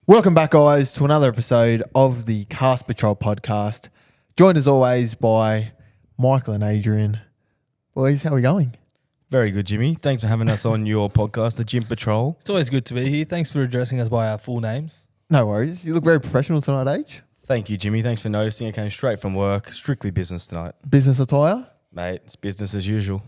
Welcome back, guys, to another episode of the Cast Patrol podcast. Joined as always by Michael and Adrian. Boys, how are we going? Very good, Jimmy. Thanks for having us on your podcast, The Gym Patrol. It's always good to be here. Thanks for addressing us by our full names. No worries. You look very professional tonight, Age. Thank you, Jimmy. Thanks for noticing. I came straight from work. Strictly business tonight. Business attire. Mate, it's business as usual.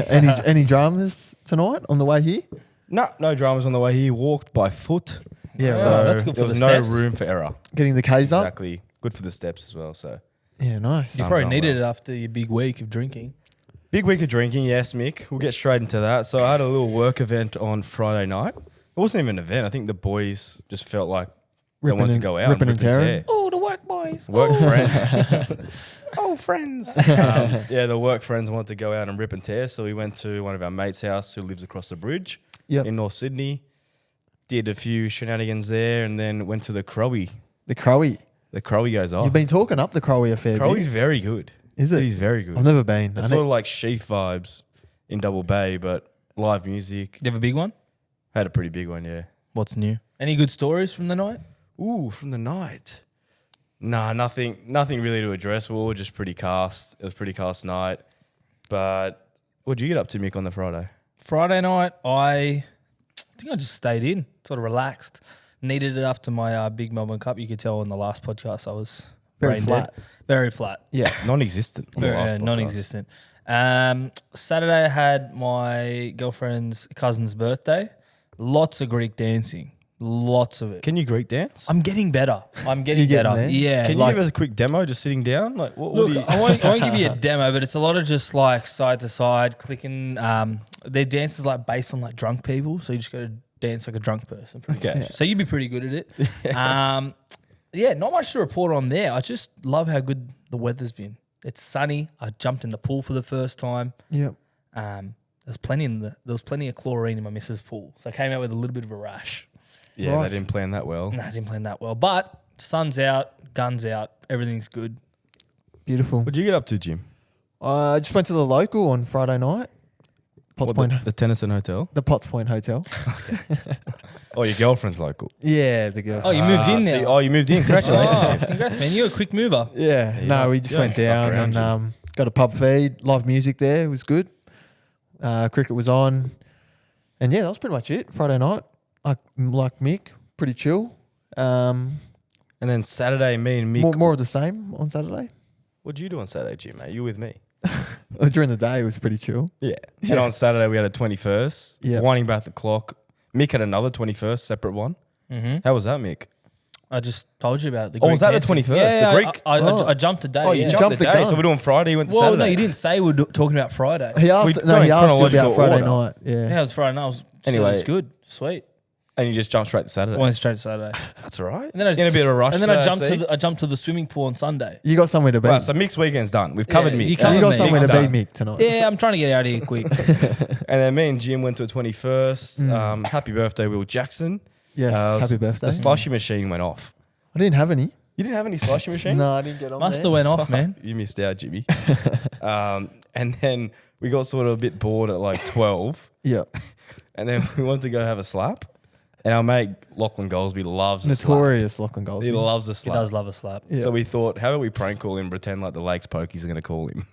Any dramas tonight on the way here? No dramas on the way here. Walked by foot. Yeah, So right. that's good for there was the no steps. room for error. Getting the K's up. Exactly. Good for the steps as well. So Yeah, nice. You I'm probably going needed well. it after your big week of drinking. big week of drinking. Yes, Mick. We'll get straight into that. So I had a little work event on Friday night. It wasn't even an event. I think the boys just felt like they wanted to go out ripping and rip tearing. tear. Oh, the work boys. Work friends. Oh, friends. Yeah, the work friends wanted to go out and rip and tear. So we went to one of our mates' house who lives across the bridge Yep. in North Sydney. Did a few shenanigans there and then went to the Crowie. The Crowie. The Crowie goes off. You've been talking up the Crowie a fair Crowie's bit. very good. Is it? He's very good. I've never been. It's sort of like Sheaf vibes in Double Bay, but live music. You have a big one? Had a pretty big one, yeah. What's new? Any good stories from the night? Ooh, from the night. Nah, nothing really to address. We were all just pretty cast. It was a pretty cast night. But what'd you get up to, Mick, on the Friday? Friday night, I think I just stayed in, sort of relaxed. Needed it after my big Melbourne Cup. You could tell in the last podcast I was Very brain flat. dead. Very flat. Yeah. Non-existent. on the last podcast. Non-existent. Saturday I had my girlfriend's cousin's birthday. Lots of Greek dancing. Lots of it. Can you Greek dance? I'm getting better. I'm getting You're getting better. there? Yeah. Can like, you give us a quick demo just sitting down? Like, what look, do you... I won't give you a demo, but it's a lot of just like side to side clicking. Their dance is like based on like drunk people, so you just got to dance like a drunk person. Okay. So you'd be pretty good at it. Yeah, not much to report on there. I just love how good the weather's been. It's sunny. I jumped in the pool for the first time. Yep. There was plenty of chlorine in my missus' pool, so I came out with a little bit of a rash. Yeah, Right. they didn't plan that well. Nah, I didn't plan that well, but sun's out, guns out, everything's good. Beautiful. What'd you get up to, Jim? I just went to the local on Friday night. Potts Point. The Tennyson Hotel? The Potts Point Hotel. Oh, your girlfriend's local. Yeah, the girl. Oh, you moved in now. Oh, you moved in. Congratulations. Oh, congrats, man! You're a quick mover. Yeah, Yeah, no, you we don't- just you went don't suck down around, and got a pub feed, live music there. It was good. Cricket was on. And yeah, that was pretty much it. Friday night, like Mick, pretty chill. And then Saturday, me and Mick. More of the same on Saturday. What'd you do on Saturday, Jim, mate? You with me? During the day, it was pretty chill. Yeah. And on Saturday, we had a 21st. Yeah. Winding back the clock. Mick had another 21st, separate one. Mm-hmm. How was that, Mick? I just told you about it. The Oh, was Greek that the dancing. 21st? Yeah, The Greek? I jumped a day. Oh, you yeah. jumped Jumped the the day. gun. So we're doing Friday, you went to Well, Saturday. no, you didn't say we were talking about Friday. He asked, We he go in asked you about chronological Friday order. night. Yeah, Yeah. it was Friday night. Anyway. It was good. Sweet. And you just jumped straight to Saturday. Went straight to Saturday. That's all right. And then I in a bit of a rush. And then I today, jumped I jumped to the swimming pool on Sunday. You got somewhere to be. Right, so Mick's weekend's done. We've covered Yeah, Mick. you covered You got me. somewhere to Mick's be, done. Mick, tonight. Yeah, I'm trying to get out of here quick. And then me and Jim went to a 21st. Happy birthday, Will Jackson. Yes, happy The birthday. slushy machine went off. I didn't have any. You didn't have any slushy machine? No, I didn't get on Must there. have went off, man. You missed out, Jimmy. And then we got sort of a bit bored at like 12. Yeah. And then we wanted to go have a slap. And our mate Lachlan Goldsby loves a slap. Notorious Lachlan goals. He loves a He slap. does love a slap. Yeah. So we thought, how about we prank call him and pretend like the Lakes Pokies are going to call him?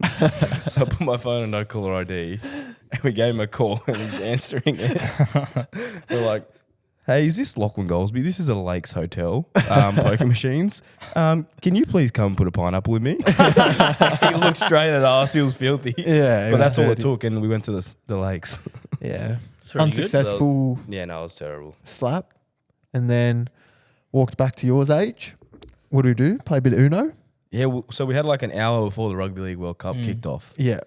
So I put my phone on no caller ID and we gave him a call and he's answering it. We're like, hey, is this Lachlan Goldsby? This is a Lakes Hotel, poker machines. Can you please come put a pineapple with me? He looked straight at us. He was filthy. Yeah, it But was that's all it dirty. took and we went to the Lakes. Yeah. Pretty good. Unsuccessful Yeah, no, it was terrible. slap. And then walked back to yours age. What do we do? Play a bit of Uno? Yeah, so we had like an hour before the Rugby League World Cup kicked off. Yeah.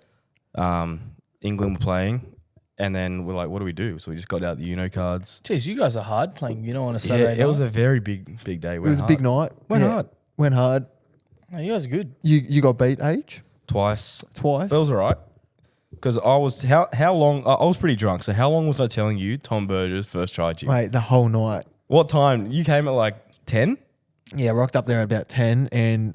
England were playing. And then we're like, what do we do? So we just got out the Uno cards. Jeez, you guys are hard playing, on a Saturday night. It was a very big day. It was a big night. Went Yeah. hard. Went hard. No, you guys are good. You got beat age Twice. twice. But it was all right. Because I was, how long, I was pretty drunk. So how long was I telling you Tom Burgess first try, Jim? Mate, the whole night. What time? You came at like 10? Yeah, rocked up there at about 10, and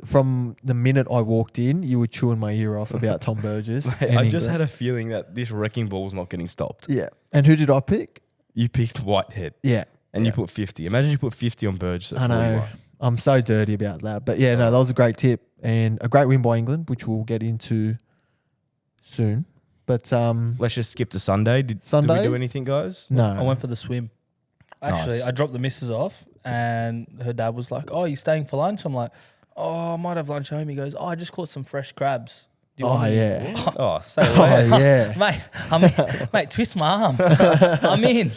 from the minute I walked in, you were chewing my ear off about Tom Burgess. Mate, and I just England. had a feeling that this wrecking ball was not getting stopped. Yeah. And who did I pick? You picked Whitehead. Yeah. and you put 50. Imagine you put 50 on Burgess at I know. 41. I'm so dirty about that. But yeah, no, that was a great tip and a great win by England, which we'll get into soon. But Let's just skip to Sunday. Did we Sunday? do anything, guys? no. I went for the swim. Actually, Nice. I dropped the missus off, and her dad was like, "Oh, you staying for lunch?" I'm like, "Oh, I might have lunch home." He goes, "Oh, I just caught some fresh crabs." Do you Oh, want me?" yeah. Oh, say Oh, less. yeah. mate, twist my arm. I'm in.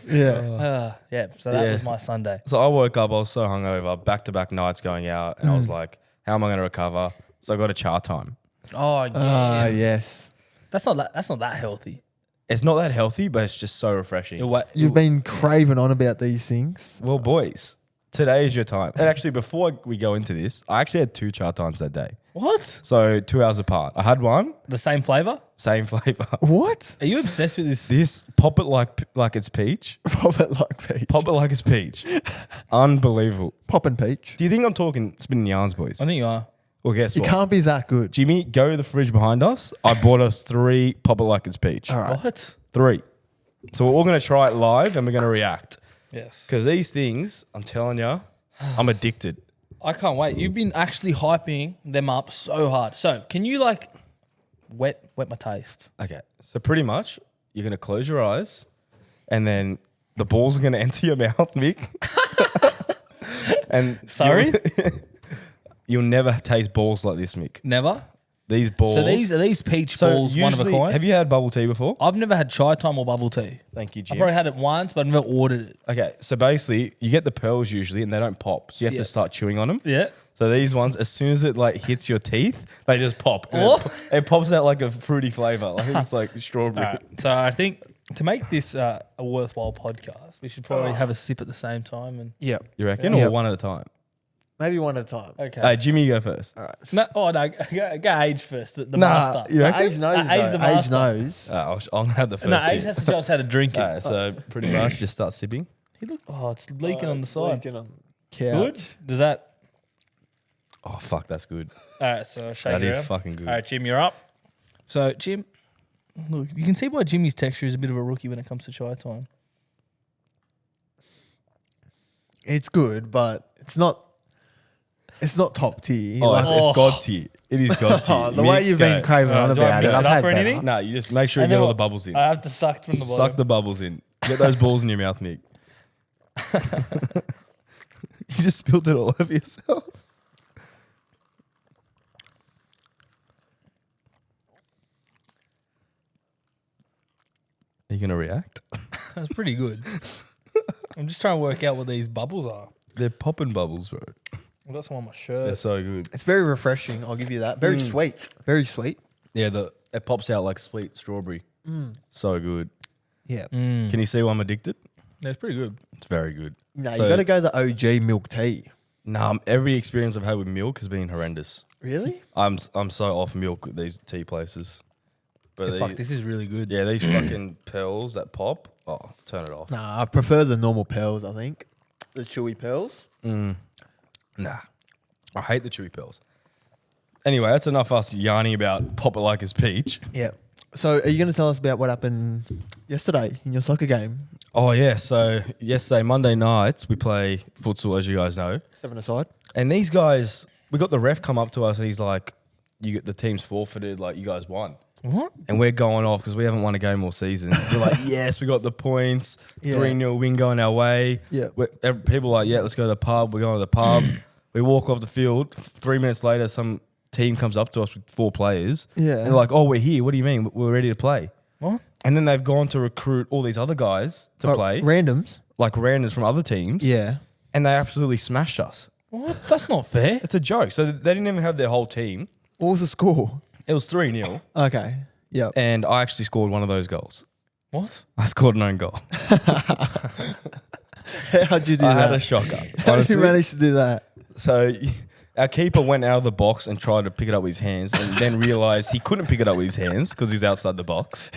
Yeah. Yeah. So that Yeah. was my Sunday. So I woke up, I was so hungover, back-to-back nights going out, and I was like, how am I going to recover? So I got a ChaTime. Oh, yeah. Yes. That's not that healthy. It's not that healthy, but it's just so refreshing. You've been craving on about these things. Well, boys, today is your time. And actually, before we go into this, I actually had 2 ChaTimes that day. What? So 2 hours apart. I had one, The same flavor? same flavor. What? Are you obsessed with this? This, pop it like it's peach. Pop it like peach. Pop it like it's peach. Unbelievable. Poppin' peach. Do you think I'm talking spinning yarns, boys? I think you are. Well, guess You what? can't be that good. Jimmy, go to the fridge behind us. I bought us 3 pop it like it's peach. All right. What? 3. So we're all going to try it live and we're going to react. Yes. Because these things, I'm telling you, I'm addicted. I can't wait. You've been actually hyping them up so hard. So can you like wet my taste? Okay. So pretty much, you're going to close your eyes and then the balls are going to enter your mouth, Mick. And Sorry? You'll never taste balls like this, Mick. Never. These balls. So are these peach balls one of a usually- kind? Have you had bubble tea before? I've never had chai time or bubble tea. Thank you, I Jim. probably had it once, but I've never ordered it. Okay, so basically, you get the pearls usually, and they don't pop, so you have Yeah. to start chewing on them. Yeah. So these ones, as soon as it like hits your teeth, they just pop. And What? it pops out like a fruity flavor. Like it's like strawberry. All right. So I think to make this a worthwhile podcast, we should probably have a sip at the same time. And Yep. You reckon, Yeah. or one at a time? Maybe one at a time. okay. Jimmy, you go first. All right. No, go age first. The master. you reckon? Age knows. Age the though. Age master. knows. I'm gonna have the first. No, Age sip. has to show us how to drink it. Alright, so pretty much just start sipping. It's leaking on the side. Leaking on the couch. Good. Does that? Oh fuck, that's good. All right. So I'll show That you. is around. fucking good. All right, Jim, you're up. So Jim, look, you can see why Jimmy's texture is a bit of a rookie when it comes to chai time. It's good, but it's not. It's not top tier. Oh, Like, it's God tier. It is God tier. the way you've been craving on do I about it, mix I've it up had or better. anything? No, you just make sure you And get then all what- the bubbles in. I have to suck from the bottom. Suck the bubbles in. Get those balls in your mouth, Nick. You just spilled it all over yourself. Are you gonna react? That's pretty good. I'm just trying to work out what these bubbles are. They're popping bubbles, bro. I've got some on my They're shirt. so good. It's very refreshing. I'll give you that. Very sweet. Very sweet. Yeah, it pops out like sweet strawberry. So good. Yeah. Can you see why I'm addicted? Yeah, it's pretty good. It's very good. No, So- you got to go the OG milk tea. Nah, every experience I've had with milk has been horrendous. Really? I'm so off milk with these tea places. But Yeah, fuck, this is really good. yeah, these fucking pearls that pop. Oh, turn it off. Nah, I prefer the normal pearls, I think. The chewy pearls. Nah, I hate the chewy pearls. Anyway, that's enough us yarning about pop it like it's peach. Yeah. So are you going to tell us about what happened yesterday in your soccer game? Oh yeah, so yesterday, Monday nights, we play futsal, as you guys know. 7-a-side. And these guys, we got the ref come up to us and he's like, "You get the team's forfeited, like you guys won." What? And we're going off because we haven't won a game all season. We're like, yes, we got the points. Yeah. 3-0 win going our way. Yeah. People are like, yeah, let's go to the pub. We're going to the pub. We walk off the field. 3 minutes later, some team comes up to us with 4 players. Yeah. And they're like, oh, we're here. What do you mean? We're ready to play. What? And then they've gone to recruit all these other guys to play, Randoms. like randoms from other teams. Yeah. And they absolutely smashed us. What? That's not fair. It's a joke. So they didn't even have their whole team. What was the score? It was 3-0. Okay. Yep. And I actually scored one of those goals. What? I scored an own goal. How'd you do I that? had a shocker. How did honestly. you manage to do that? So our keeper went out of the box and tried to pick it up with his hands and then realised he couldn't pick it up with his hands because he was outside the box.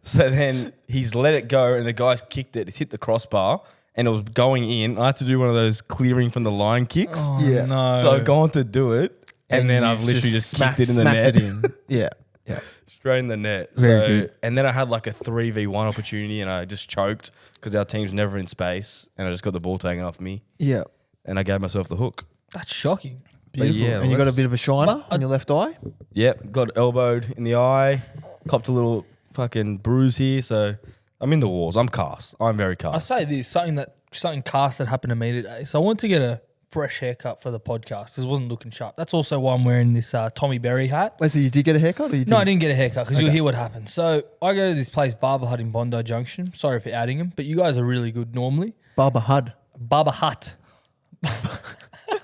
So then he's let it go and the guys kicked it. It hit the crossbar and it was going in. I had to do one of those clearing from the line kicks. Oh, Yeah. no. So I've gone to do it and then you I've literally just kicked it in the smacked net. it in. Yeah. Yeah. Straight in the net. Very So, good. and then I had like a 3v1 opportunity and I just choked because our team's never in space and I just got the ball taken off me Yeah. and I gave myself the hook. That's shocking. But Beautiful. yeah, and you got a let's- bit of a shiner on your left eye? Yep, got elbowed in the eye, copped a little fucking bruise here. So I'm in the wars. I'm cast. I'm very cast. I say this, something cast that happened to me today. So I wanted to get a fresh haircut for the podcast because it wasn't looking sharp. That's also why I'm wearing this Tommy Berry hat. Wait, so you did get a haircut or you didn't? No, I didn't get a haircut because you'll hear what happened. So I go to this place, Barber Hut in Bondi Junction. Sorry for outing him, but you guys are really good normally. Barber Hud. Barber Hut.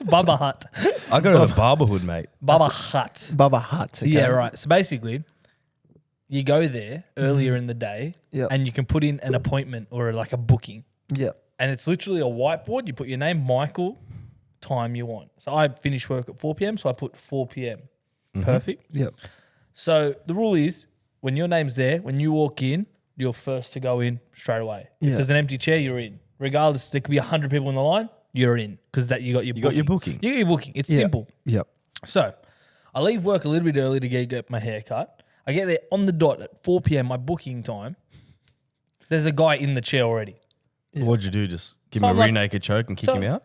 Barber Hut. I go to the barberhood, mate. Barber Hut. Barber Hut. Okay. Yeah, right. So basically, you go there earlier in the day Yep. and you can put in an appointment or like a booking. Yeah. And it's literally a whiteboard. You put your name, Michael, time you want. So I finish work at 4 p.m. So I put 4 p.m. Perfect. Yep. So the rule is when your name's there, when you walk in, you're first to go in straight away. Yeah. If there's an empty chair, you're in. Regardless, there could be 100 people in the line, you're in because that you got your got your booking. You got your booking. It's Yeah. simple. Yep. So I leave work a little bit early to get my hair cut. I get there on the dot at 4 p.m., my booking time. There's a guy in the chair already. What'd you do? Just give So him I'm a like- rear naked choke and kick so- him out?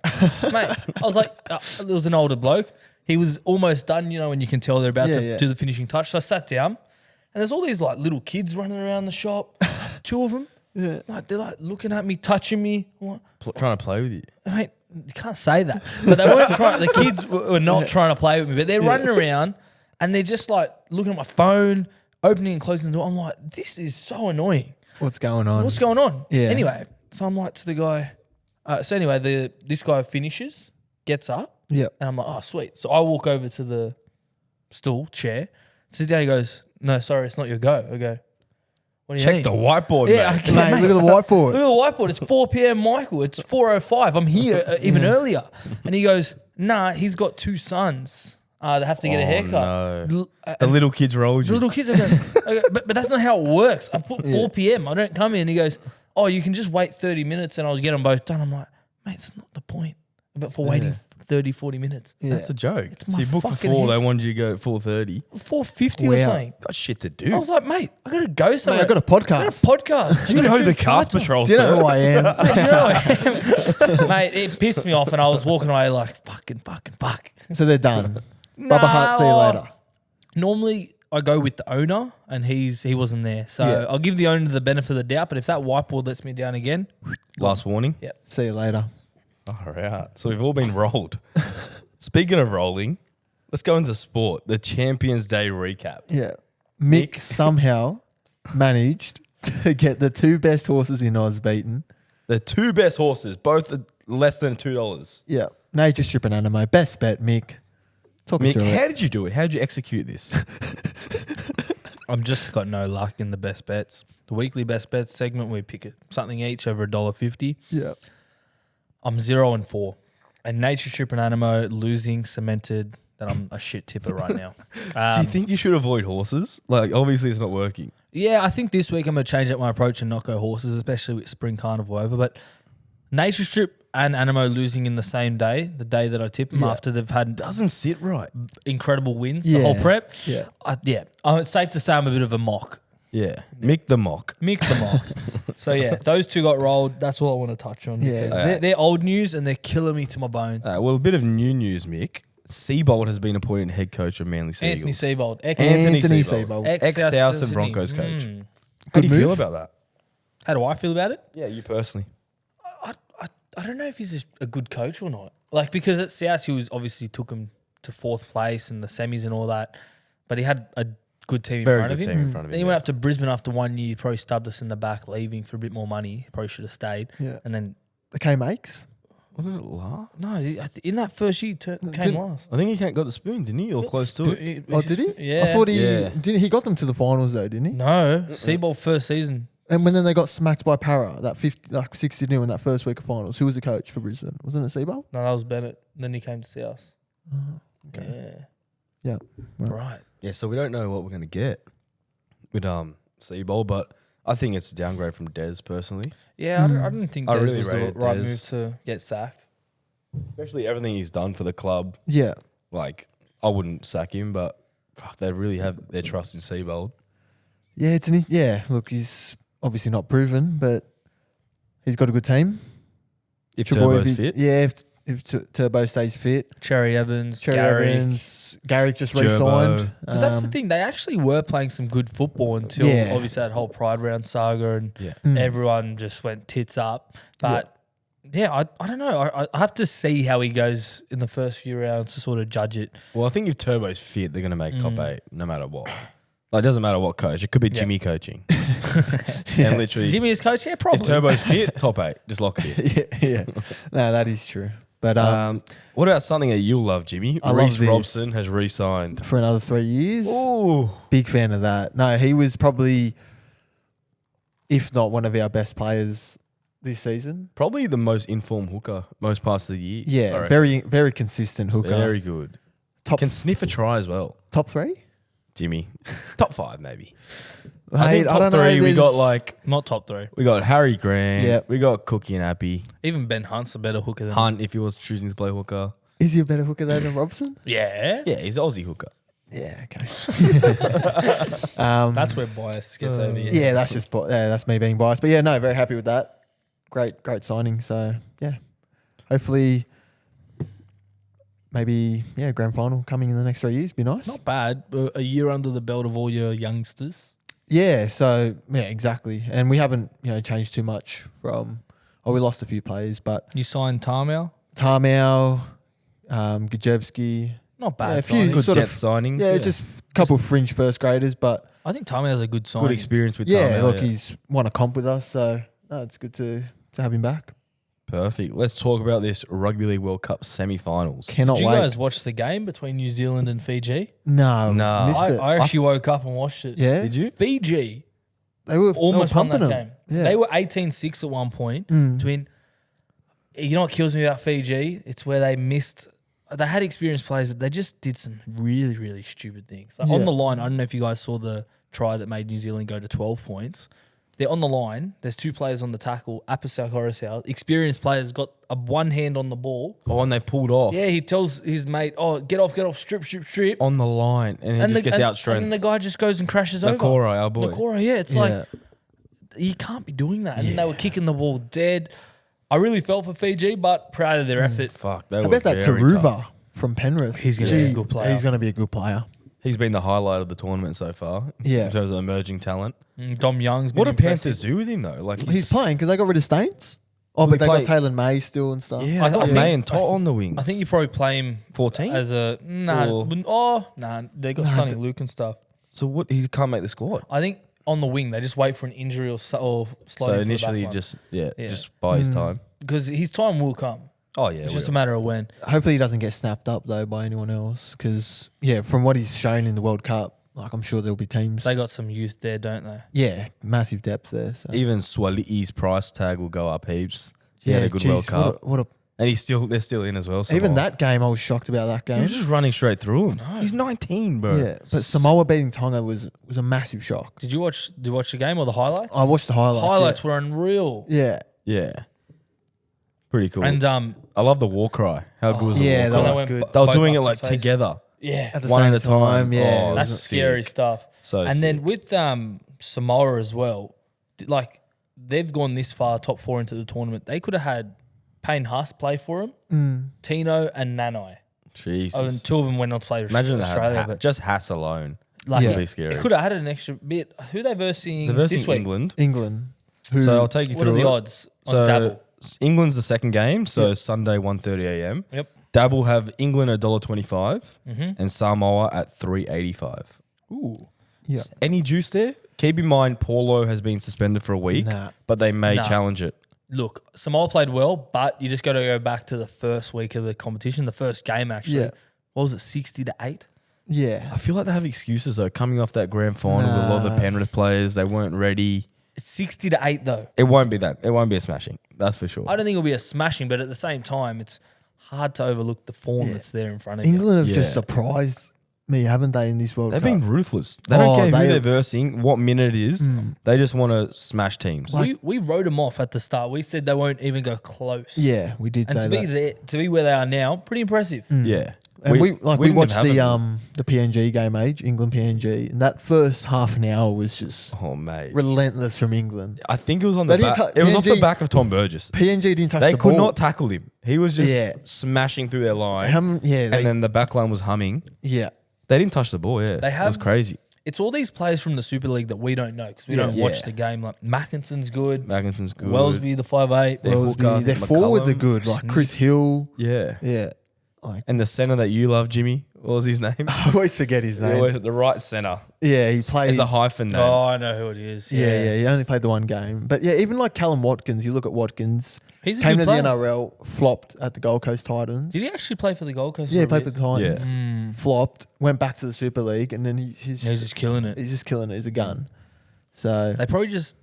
Mate, I was like, there was an older bloke. He was almost done, you know, when you can tell they're about Yeah, to yeah. do the finishing touch. So I sat down and there's all these like little kids running around the shop. 2 of them. Yeah. Like they're like looking at me, touching me. I'm like, Trying to play with you. mate, you can't say that. But they weren't trying, the kids were not trying to play with me, but they're running around and they're just like looking at my phone, opening and closing the door. I'm like, this is so annoying. What's going on? What's going on? Yeah. Anyway, so I'm like to the guy. So anyway, this guy finishes, gets up, Yep. and I'm like, oh sweet. So I walk over to the stool chair, sits down. He goes, no, sorry, it's not your go. I go, what do you Check mean? the whiteboard, Yeah, mate. okay, Mate, mate. look at the whiteboard. Look at the whiteboard. It's 4 p.m. Michael. It's 4:05. I'm here even earlier. And he goes, nah, he's got 2 sons. They have to get a haircut. No. L- The little kids rolled The you. little kids, I go, but that's not how it works. I put 4 p.m. I don't come in. He goes, oh, you can just wait 30 minutes and I'll get them both done. I'm like, mate, it's not the point. But for waiting 30, 40 minutes. Yeah. That's a joke. my So you booked for fucking 4, head. they wanted you to go at 4:30. 4:50 or Wow. something. Got shit to I do. was like, mate, I got to go somewhere. Mate, I've got a I got a podcast. podcast. Do you know the cast patrol, Do you know sir? who I am? Mate, it pissed me off and I was walking away like, fuck. So they're done. Bubba Hut, see you later. Normally, I go with the owner and he wasn't there. So Yeah. I'll give the owner the benefit of the doubt. But if that whiteboard lets me down again, Last warning. See you later. All right. So we've all been rolled. Speaking of rolling, let's go into sport. The Champions Day recap. Yeah. Mick somehow managed to get the 2 best horses in Oz beaten. The 2 best horses, both are less than $2. Yeah. Nature Strip and Anamoe. Best bet, Mick. Talk us Mick, through it. how did you do it? How did you execute this? I'm just got no luck in the best bets. The weekly best bets segment, we pick something each over $1.50. Yeah. I'm 0-4. And Nature Strip and Anamoe losing cemented that I'm a shit tipper right now. Do you think you should avoid horses? Like, obviously it's not working. Yeah, I think this week I'm going to change up my approach and not go horses, especially with Spring Carnival over. But Nature Strip and Anamoe losing in the same day, the day that I tip them after they've had Doesn't sit right. incredible wins, Yeah. the whole prep. Yeah. It's safe to say I'm a bit of a mock. Yeah. Mick the mock. Mick the mock. So, yeah, those 2 got rolled. That's all I want to touch on. Yeah. because they're old news and they're killing me to my bone. Well, a bit of new news, Mick. Seabold has been appointed head coach of Manly Sea Anthony Eagles. Seabold. Anthony Seabold. Ex-South and Broncos coach. How Good do you feel move. about that? How do I feel about it? Yeah, you personally. I don't know if he's a good coach or not. Like, because at South, he was obviously took him to 4th place and the semis and all that, but he had a good team in Very front good of him. team in front of Then him. he went up to Brisbane after 1 year, probably stubbed us in the back, leaving for a bit more money. Probably should have stayed. Yeah. And then, The K-Makes. Wasn't it last? no, in that first year, he came Didn't- last. I think he got the spoon, didn't he? Or close to it. Oh, did he? Yeah. I thought he Yeah. didn't. He got them to the finals though, didn't he? No, Seabold first season. And when then they got smacked by Para, that 60-0 in that first week of finals. Who was the coach for Brisbane? Wasn't it Seabold? No, that was Bennett. Then he came to South. Okay. Yeah. Yeah. Right. Yeah, so we don't know what we're going to get with Seabold, but I think it's a downgrade from Des personally. Yeah, I didn't think I Des really was the rated right Des. move to get sacked. Especially everything he's done for the club. Yeah. Like, I wouldn't sack him, but fuck, they really have their trust in Seabold. Yeah, look, he's obviously not proven, but he's got a good team. If Chavoy Turbo's fit. Yeah, if Turbo stays fit. Cherry Evans, Garrick just Gerbo. re-signed. Because that's the thing. They actually were playing some good football until Yeah. obviously that whole Pride Round saga and everyone just went tits up. But I don't know. I have to see how he goes in the first few rounds to sort of judge it. Well, I think if Turbo's fit, they're going to make top 8 no matter what. Like, it doesn't matter what coach. It could be Jimmy coaching. And literally, Jimmy is coach? Yeah, probably. if Turbo's fit, top 8. Just lock it in. yeah. No, that is true. But what about something that you'll love, Jimmy? I love Reece this. Robson has re-signed. for another 3 years. Ooh. Big fan of that. No, he was probably, if not one of our best players this season. Probably the most informed hooker most parts of the year. I Yeah, reckon. very, very consistent hooker. Very good. Can sniff a try as well. Top 3? Jimmy. Top 5 maybe. Mate, I think top don't know, 3 we got there's- like, Not top 3. we got Harry Grant. Yep. We got Cookie and Appy. Even Ben Hunt's a better hooker than Hunt if he was choosing to play hooker. Is he a better hooker than Robson? Yeah. Yeah, he's an Aussie hooker. Yeah, okay. That's where bias gets over you. Yeah, that's me being biased. But yeah, no, very happy with that. Great signing. So yeah, hopefully, maybe grand final coming in the next 3 years. Be nice. Not bad. A year under the belt of all your youngsters. Yeah. So yeah, exactly. And we haven't changed too much from. Oh, we lost a few players, but You signed Tarmow. Gajewski. Not bad. Yeah, a few signings. Good sort of- depth signings. Yeah, just a couple of fringe first graders, but I think Tarmow's a good signing. good experience with yeah, Tarmow, look, he's won a comp with us, so no, it's good to have him back. Perfect. Let's talk about this Rugby League World Cup semi-finals. Cannot Did you wait. guys watch the game between New Zealand and Fiji? No, No. missed it. I actually woke up and watched it. Yeah, Did you? Fiji they were almost won pumping that them. game. Yeah. They were 18-6 at one point. You know what kills me about Fiji? It's where they missed. They had experienced players, but they just did some really, really stupid things. Like on Yeah. the line, I don't know if you guys saw the try that made New Zealand go to 12 points. They're on the line. There's 2 players on the tackle. Apasau Coruscant, experienced players, got one hand on the ball. Oh, and they pulled off Yeah, he tells his mate, "Oh, get off, strip." on the line, and he just gets out strength. And then the guy just goes and crashes over. Nakora, our boy. Nakora, yeah. It's like, you can't be doing that. And then they were kicking the ball dead. I really felt for Fiji, but proud of their effort. Fuck, they I were bet that very Taruva tough. from Penrith. He's gonna be a good player. He's going to be a good player. He's been the highlight of the tournament so far. Yeah. In terms of emerging talent. Dom Young's been What do impressive. Panthers do with him though? Like He's playing because they got rid of Staines. Oh, Well, but he they played- got Taylor May still and stuff. Yeah, I thought think- May and Tot on the wings. I think you probably play him 14. as a they got Sonny Luke and stuff. So what? He can't make the squad. I think on the wing they just wait for an injury or slide So initially, just buy his time. because his time will come. Oh yeah, It's just a matter of when. Hopefully he doesn't get snapped up though by anyone else because from what he's shown in the World Cup, like I'm sure there'll be teams. They got some youth there, don't they? Yeah, massive depth there. So. even Swali's price tag will go up heaps. He had a good World geez, Cup, What a, and they're still in as well. even Samoa. that game, I was shocked about that he game. was just running straight through him. He's 19, bro. Yeah, but Samoa beating Tonga was a massive shock. Did you watch the game or the highlights? I watched the highlights. Highlights were unreal. Yeah, Yeah, pretty cool. And I love the war cry. How good was the yeah, war that cry? was good. They were both doing up it to like face. together, Yeah, At the one same at a time. yeah. Oh, that's sick. scary stuff. So and then with Samoa as well, like they've gone this far, top 4 into the tournament. They could have had Payne Huss play for them, Tino and Nanai. Jesus. And 2 of them went on to play for Imagine Australia. that. But Just Hass alone. like, Would be scary. it could have added an extra bit. Who are they versing They're versing this week? England. England. Who, So I'll take you What through are the it. odds on So Dabble? England's the second game, so Sunday 1:30 a.m. Yep. Dabble have England at $1.25 and Samoa at $3.85. Ooh. yeah, Any juice there? Keep in mind, Paulo has been suspended for a week, Nah. but they may Nah. challenge it. Look, Samoa played well, but you just got to go back to the first week of the competition, the first game actually. Yeah. What was it, 60-8? yeah. I feel like they have excuses though, coming off that grand final with a lot of the Penrith players. They weren't ready. It's 60-8 though. It won't be that. It won't be a smashing. That's for sure. I don't think it'll be a smashing, but at the same time, it's hard to overlook the form that's there in front of you. England have Yeah. just surprised me, haven't they, in this World They've Cup? been ruthless. They don't care who they- they're versing, what minute it is. They just want to smash teams. We wrote them off at the start. We said they won't even go close. Yeah, we did And say to be that. there, to be where they are now, pretty impressive. Yeah. And we we didn't even watched have the PNG game, England PNG, and that first half an hour was just Oh mate, relentless from England. I think it was on the They didn't back. tou- It was off the PNG back of Tom Burgess. PNG didn't touch They the could ball. not tackle him. He was just Yeah. smashing through their line, and then the back line was humming. yeah. They didn't touch the ball. Yeah, They it was have- crazy. It's all these players from the Super League that we don't know because we Yeah. don't watch Yeah. the game. Like Mackinson's good, Magnusson's good. Wellsby the 5'8". Their Wellsby, hooker, their forwards are McCullum, good, like Chris Hill. Yeah. Yeah. Like, And the center that you love, Jimmy, what was his name? I always forget his name. The right center. Yeah, he played. It's a hyphen name. Oh, I know who it is. yeah, he only played the one game. But yeah, even like Callum Watkins, you look at Watkins, He's a came good to player. the NRL, flopped at the Gold Coast Titans. Did he actually play for the Gold Coast? Yeah, he for a played for bit? the Titans. Yeah. Flopped, went back to the Super League, and then he's He's just killing it. he's just killing it. He's a gun. So They probably it's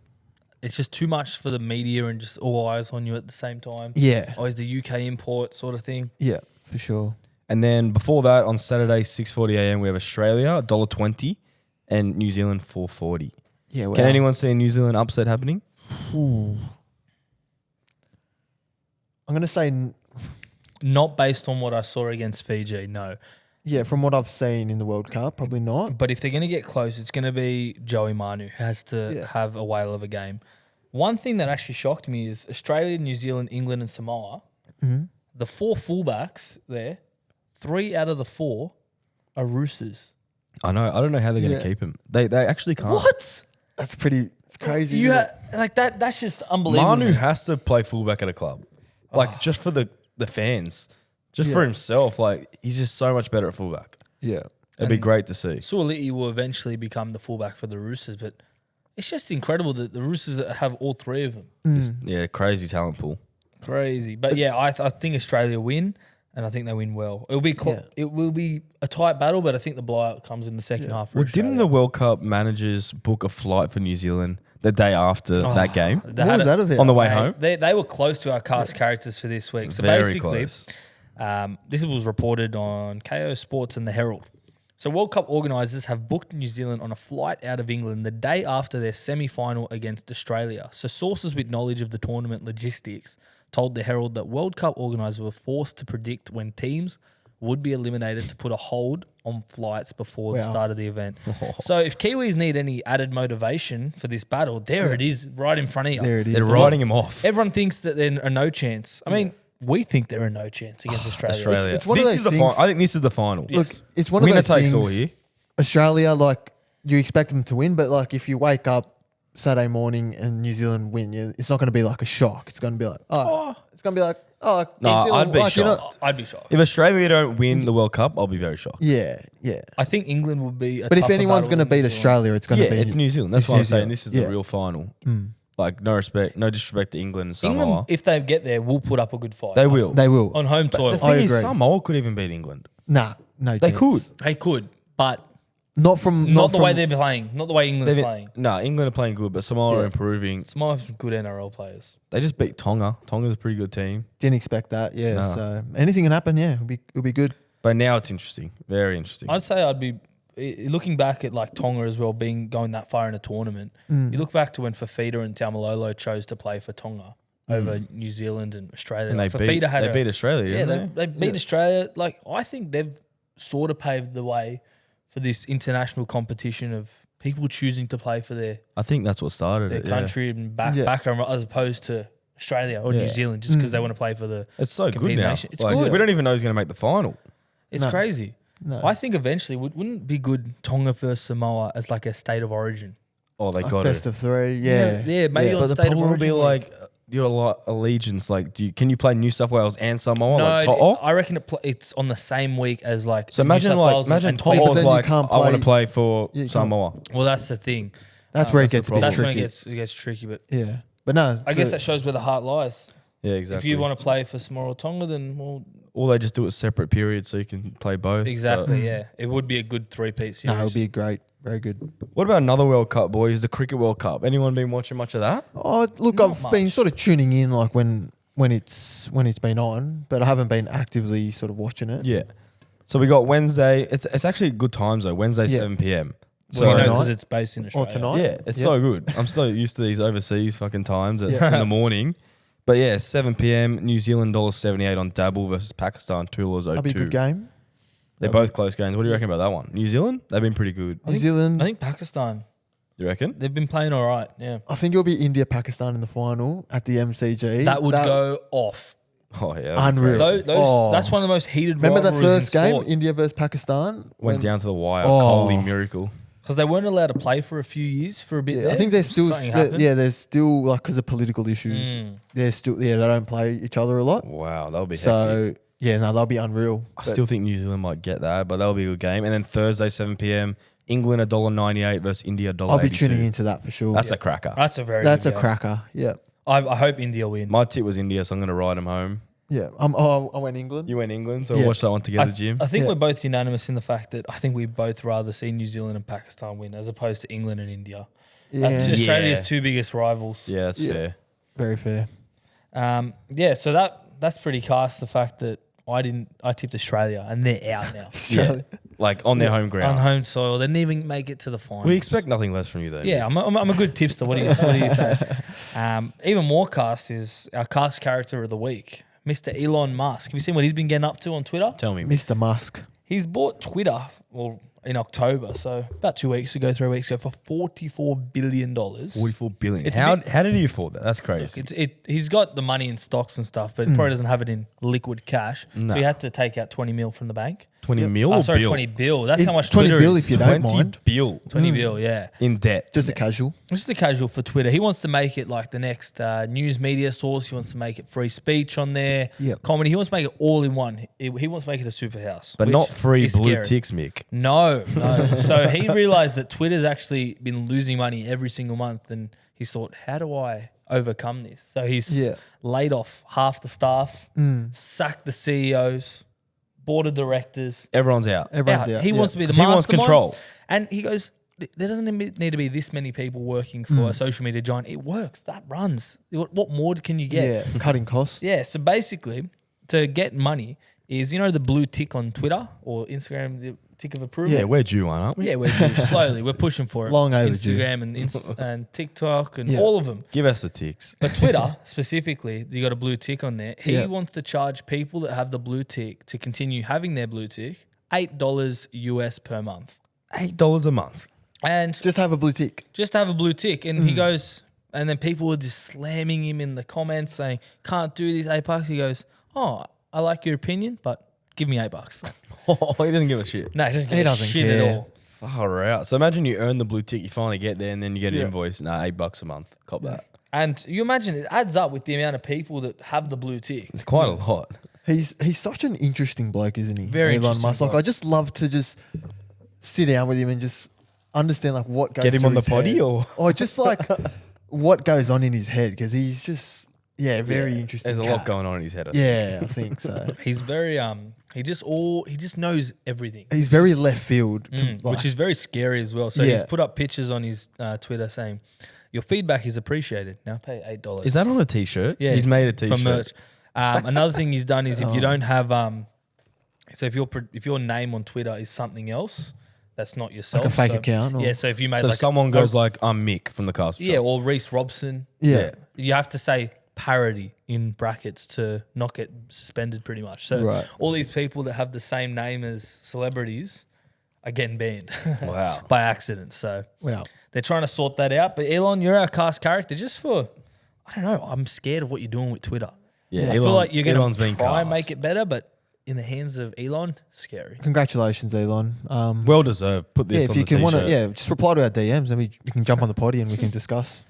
just too much for the media and just all eyes on you at the same time. yeah, Always the UK import sort of thing. yeah, for sure. And then before that, on Saturday, 6:40 a.m., we have Australia, $1.20, and New Zealand, $4.40. Yeah, well, Can anyone see a New Zealand upset happening? I'm gonna say Not based on what I saw against Fiji, no. yeah. From what I've seen in the World Cup, probably not. But if they're going to get close, it's going to be Joey Manu has to Yeah. have a whale of a game. One thing that actually shocked me is Australia, New Zealand, England, and Samoa. Mm-hmm. The 4 fullbacks there, 3 out of the 4 are Roosters. I know. I don't know how they're going to Yeah. keep him. They actually can't. What? That's pretty. It's crazy. You isn't it? like that? That's just unbelievable. Manu has to play fullback at a club, like just for the fans, just for Yeah. himself. Like he's just so much better at fullback. Yeah, It'd be And- great to see. Suoliti will eventually become the fullback for the Roosters, but it's just incredible that the Roosters have all 3 of them. Just, yeah, crazy talent pool. Crazy, but yeah, I think Australia win, and I think they win well. It'll be It will be a tight battle, but I think the blowout comes in the second half. For Well, didn't Australia. the World Cup managers book a flight for New Zealand the day after that game They what had was it- that about? on the way Mate, home? They were close to our cast characters for this week. So Very basically, close. this was reported on KO Sports and the Herald. So World Cup organisers have booked New Zealand on a flight out of England the day after their semi-final against Australia. So sources with knowledge of the tournament logistics told the Herald that World Cup organisers were forced to predict when teams would be eliminated to put a hold on flights before the Wow. start of the event. So if Kiwis need any added motivation for this battle, there it is, right in front of you. there it is. They're writing him off. Everyone thinks that they're a no chance. I mean, we think they're a no chance against Australia. Australia. It's one of This those is the things- I think this is the final. Look, it's one of Winner those takes things. all here. Australia, like you expect them to win, but like if you wake up Saturday morning and New Zealand win, it's not going to be like a shock. It's going to be like, it's going to be like, No, New Zealand, I'd be like, you're shocked. not- I'd be shocked. If Australia don't win the World Cup, I'll be very shocked. yeah, yeah. I think England would be a But if tougher anyone's battle going to than beat New Zealand. Australia, it's going to Yeah, be it's New Zealand. That's it's why New I'm saying Zealand. this is Yeah. the real final. Mm. Like no disrespect to England and Samoa. England, if they get there, will put up a good fight. They will. They will. On home The toil. thing I is, agree. Samoa could even beat England. Nah, no. They chance. could. They could, but Not from not the from, way they're playing. Not the way England's playing. No, England are playing good, but Samoa are Yeah. improving. Samoa have some good NRL players. They just beat Tonga. Tonga's a pretty good team. Didn't expect that. Yeah. No. So anything can happen. Yeah, it'll be good. But now it's interesting. Very interesting. I'd say I'd be looking back at like Tonga as well, going that far in a tournament. You look back to when Fafita and Taumalolo chose to play for Tonga over New Zealand and Australia. and Like, they Fafita beat Australia, yeah, didn't they beat Australia. Like I think they've sort of paved the way for this international competition of people choosing to play for their I think that's what started it. country and back Yeah. home as opposed to Australia or New Yeah. Zealand just because they want to play for the. Yeah. It's so good competing now. nation. It's Like, good. We don't even know who's going to make the final. It's No. crazy. No. I think eventually wouldn't it be good Tonga versus Samoa as like a state of origin. Oh, they Like got best it. of 3. Yeah. Yeah, maybe on But the state of problem will be origin. like your allegiance. Like, can you play New South Wales and Samoa? no, Like, To'o? I reckon it's on the same week as like. So New imagine South like Wales and To'o's But then you like can't I want to play- play for you can't- Samoa. Well, that's the thing. That's where it that's gets the a bit problem. That's when tricky. it gets tricky. But Yeah. But no. I guess that shows where the heart lies. Yeah, exactly. If you want to play for Samoa or Tonga, then well, or they just do it separate periods so you can play both. exactly. Yeah, it would be a good three-peat series. No, it'll be great. Very good. But what about another World Cup, boys? The Cricket World Cup. Anyone been watching much of that? Oh, look, Not I've been much. sort of tuning in like when it's been on, but I haven't been actively sort of watching it. Yeah. So we got Wednesday. It's actually good times though. Wednesday, Yeah. 7 p.m. So So you know, Tonight? because it's based in Or Australia. tonight? yeah, it's Yeah. so good. I'm so used to these overseas fucking times in Yeah. the morning. But yeah, 7 p.m. New Zealand $1.78 on Dabble versus Pakistan $2.02. That'll be a good game. They're both close games. What do you reckon about that one? New Zealand? They've been pretty good. New Zealand. I think Pakistan. You reckon? They've been playing all right. Yeah. I think it'll be India-Pakistan in the final at the MCG. That would go off. Oh, yeah. Unreal. That's one of the most heated Remember the rivalries first in game, sport. India versus Pakistan? Went down to the wire. Oh. Holy miracle. Because they weren't allowed to play for a few years for a bit. Yeah, there. I think they're still, Something happened. they're still like because of political issues. They're still, they don't play each other a lot. Wow, that'll be hectic. So yeah, no, they'll be unreal. I still think New Zealand might get that, but that'll be a good game. And then Thursday, 7 p.m, England $1.98 versus India $1.82. I'll be tuning into that for sure. That's a cracker. That's a very. That's good a game. cracker. Yeah, I hope India win. My tip was India, so I'm going to ride them home. yeah. I went England. You went England, so Yeah. watch that one together, Jim. I think Yeah. we're both unanimous in the fact that I think we both rather see New Zealand and Pakistan win as opposed to England and India. Yeah, Australia's Yeah. two biggest rivals. Yeah, that's Yeah. fair. very fair. So that's pretty cast. The fact that I tipped Australia and they're out now Yeah. Like on their home ground. on home soil. They didn't even make it to the finals. We expect nothing less from you, though. Yeah, I'm a good tipster. What do you say? Even more cast is our cast character of the week, Mr. Elon Musk. Have you seen what he's been getting up to on Twitter? Tell me. Mr. Musk. He's bought Twitter in October, so about 3 weeks ago, for $44 billion. 44 billion. It's a How bit- did he afford that? That's crazy. He's got the money in stocks and stuff, but probably doesn't have it in liquid cash. No. So he had to take out 20 mil from the bank. 20 mil or 20 bill. That's how much 20 Twitter bill is. if you don't 20 mind. bill 20 bill, yeah. in debt. Just a casual. Just a casual for Twitter. He wants to make it like the next news media source. He wants to make it free speech on there. Yep. Comedy. He wants to make it all in one. He wants to make it a super house. But which not free is blue scary. ticks, Mick. No. So he realized that Twitter's actually been losing money every single month, and he thought, how do I overcome this? So he's laid off half the staff, sacked the CEOs, board of directors. Everyone's out. Everyone's out. He wants to be the 'Cause he wants mastermind. control. And he goes, there doesn't need to be this many people working for a social media giant. It works. That runs. What more can you get? Yeah, cutting costs. Yeah, so basically, to get money is, the blue tick on Twitter or Instagram, the tick of approval. Yeah, we're due one, aren't we? Yeah, we're slowly. We're pushing for it. Long overdue. Instagram and TikTok and all of them. Give us the ticks. But Twitter, specifically, you got a blue tick on there. He Yeah. wants to charge people that have the blue tick to continue having their blue tick $8 US per month. $8 a month. And Just have a blue tick. just to have a blue tick. And he goes, and then people were just slamming him in the comments saying, can't do these $8. He goes, oh, I like your opinion, but give me $8. Oh, he doesn't give a shit. No, he doesn't He give a doesn't shit care. at all. Far out. So imagine you earn the blue tick, you finally get there, and then you get an Yeah. invoice. Nah, $8 a month. Cop that. And you imagine it adds up with the amount of people that have the blue tick. It's quite a lot. He's such an interesting bloke, isn't he? Very Elon interesting Musk. Like, bloke. I just love to just sit down with him and just understand like what goes. Get him through on the his potty head. or just like what goes on in his head, because he's just very interesting. There's a lot cat. going on in his head. I Yeah, I think so. He's very he just knows everything. He's very left field, Which is very scary as well. So Yeah. he's put up pictures on his Twitter saying, your feedback is appreciated. Now pay $8. Is that on a t-shirt? Yeah, He's made a t-shirt. for merch. Another thing he's done is if you don't have so if your name on Twitter is something else, that's not yourself. Like a fake So- account or- Yeah, so if you made So like if someone goes like, I'm Mick from the cast. or Reese Robson. yeah. You have to say parody in brackets to not get suspended pretty much. So Right. all these people that have the same name as celebrities are getting banned Wow. by accident. So Wow. they're trying to sort that out. But Elon, you're our cast character just for, I don't know, I'm scared of what you're doing with Twitter. Yeah, I feel like you're going Elon's to been try and cast. make it better, but in the hands of Elon, scary. Congratulations, Elon. Well deserved. Put this if on you the can t-shirt. just reply to our DMs and we can jump on the potty and we can discuss.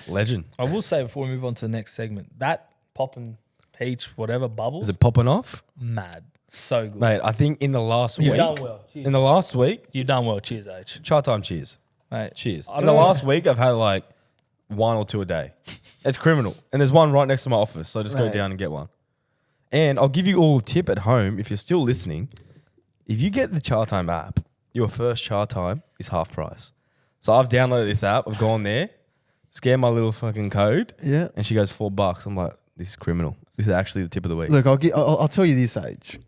Legend. I will say before we move on to the next segment, that poppin' peach, whatever, bubbles, Is it popping off? mad. So good. Mate, I think in the last You've week. done well. Cheers. In the last week, You've done well. Cheers, H. ChaTime cheers. Mate, Cheers. I In don't the know. last week, I've had like 1 or 2 a day. It's criminal. And there's one right next to my office. So I just go Right. down and get one. And I'll give you all a tip at home if you're still listening. If you get the ChaTime app, your first ChaTime is half price. So I've downloaded this app. I've gone there, scanned my little fucking code, Yeah. and she goes $4. I'm like, this is criminal. This is actually the tip of the week. Look, I'll tell you this, Age.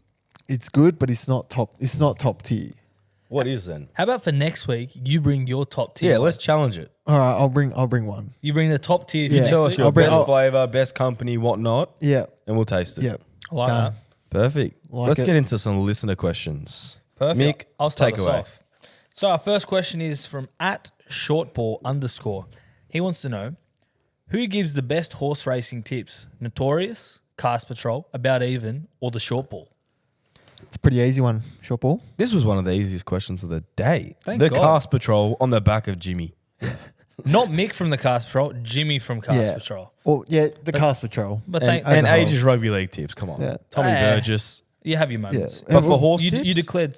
It's good, but it's not top. It's not top tier. What is then? how about for next week, you bring your top tier? Yeah, let's challenge it. All right, I'll bring one. You bring the top tier. Yeah. for Tell next us week? your best I'll- flavor, best company, whatnot, Yeah. and we'll taste it. Yeah. I like Done. that. Perfect. Like Let's it. get into some listener questions. Perfect. Mick, I'll start take us away. off. So our first question is from @shortball_. He wants to know who gives the best horse racing tips: Notorious, Cast Patrol, About Even, or the short ball? It's a pretty easy one, short ball. This was one of the easiest questions of the day. Thank the God. Cast Patrol on the back of Jimmy. Not Mick from the Cast Patrol, Jimmy from Cast Yeah. Patrol. Or the Cast Patrol. But And, thank, as and a whole. Ages Rugby League tips. Come on. Yeah. Tommy Burgess. you have your moments. Yeah. But for horse You, tips,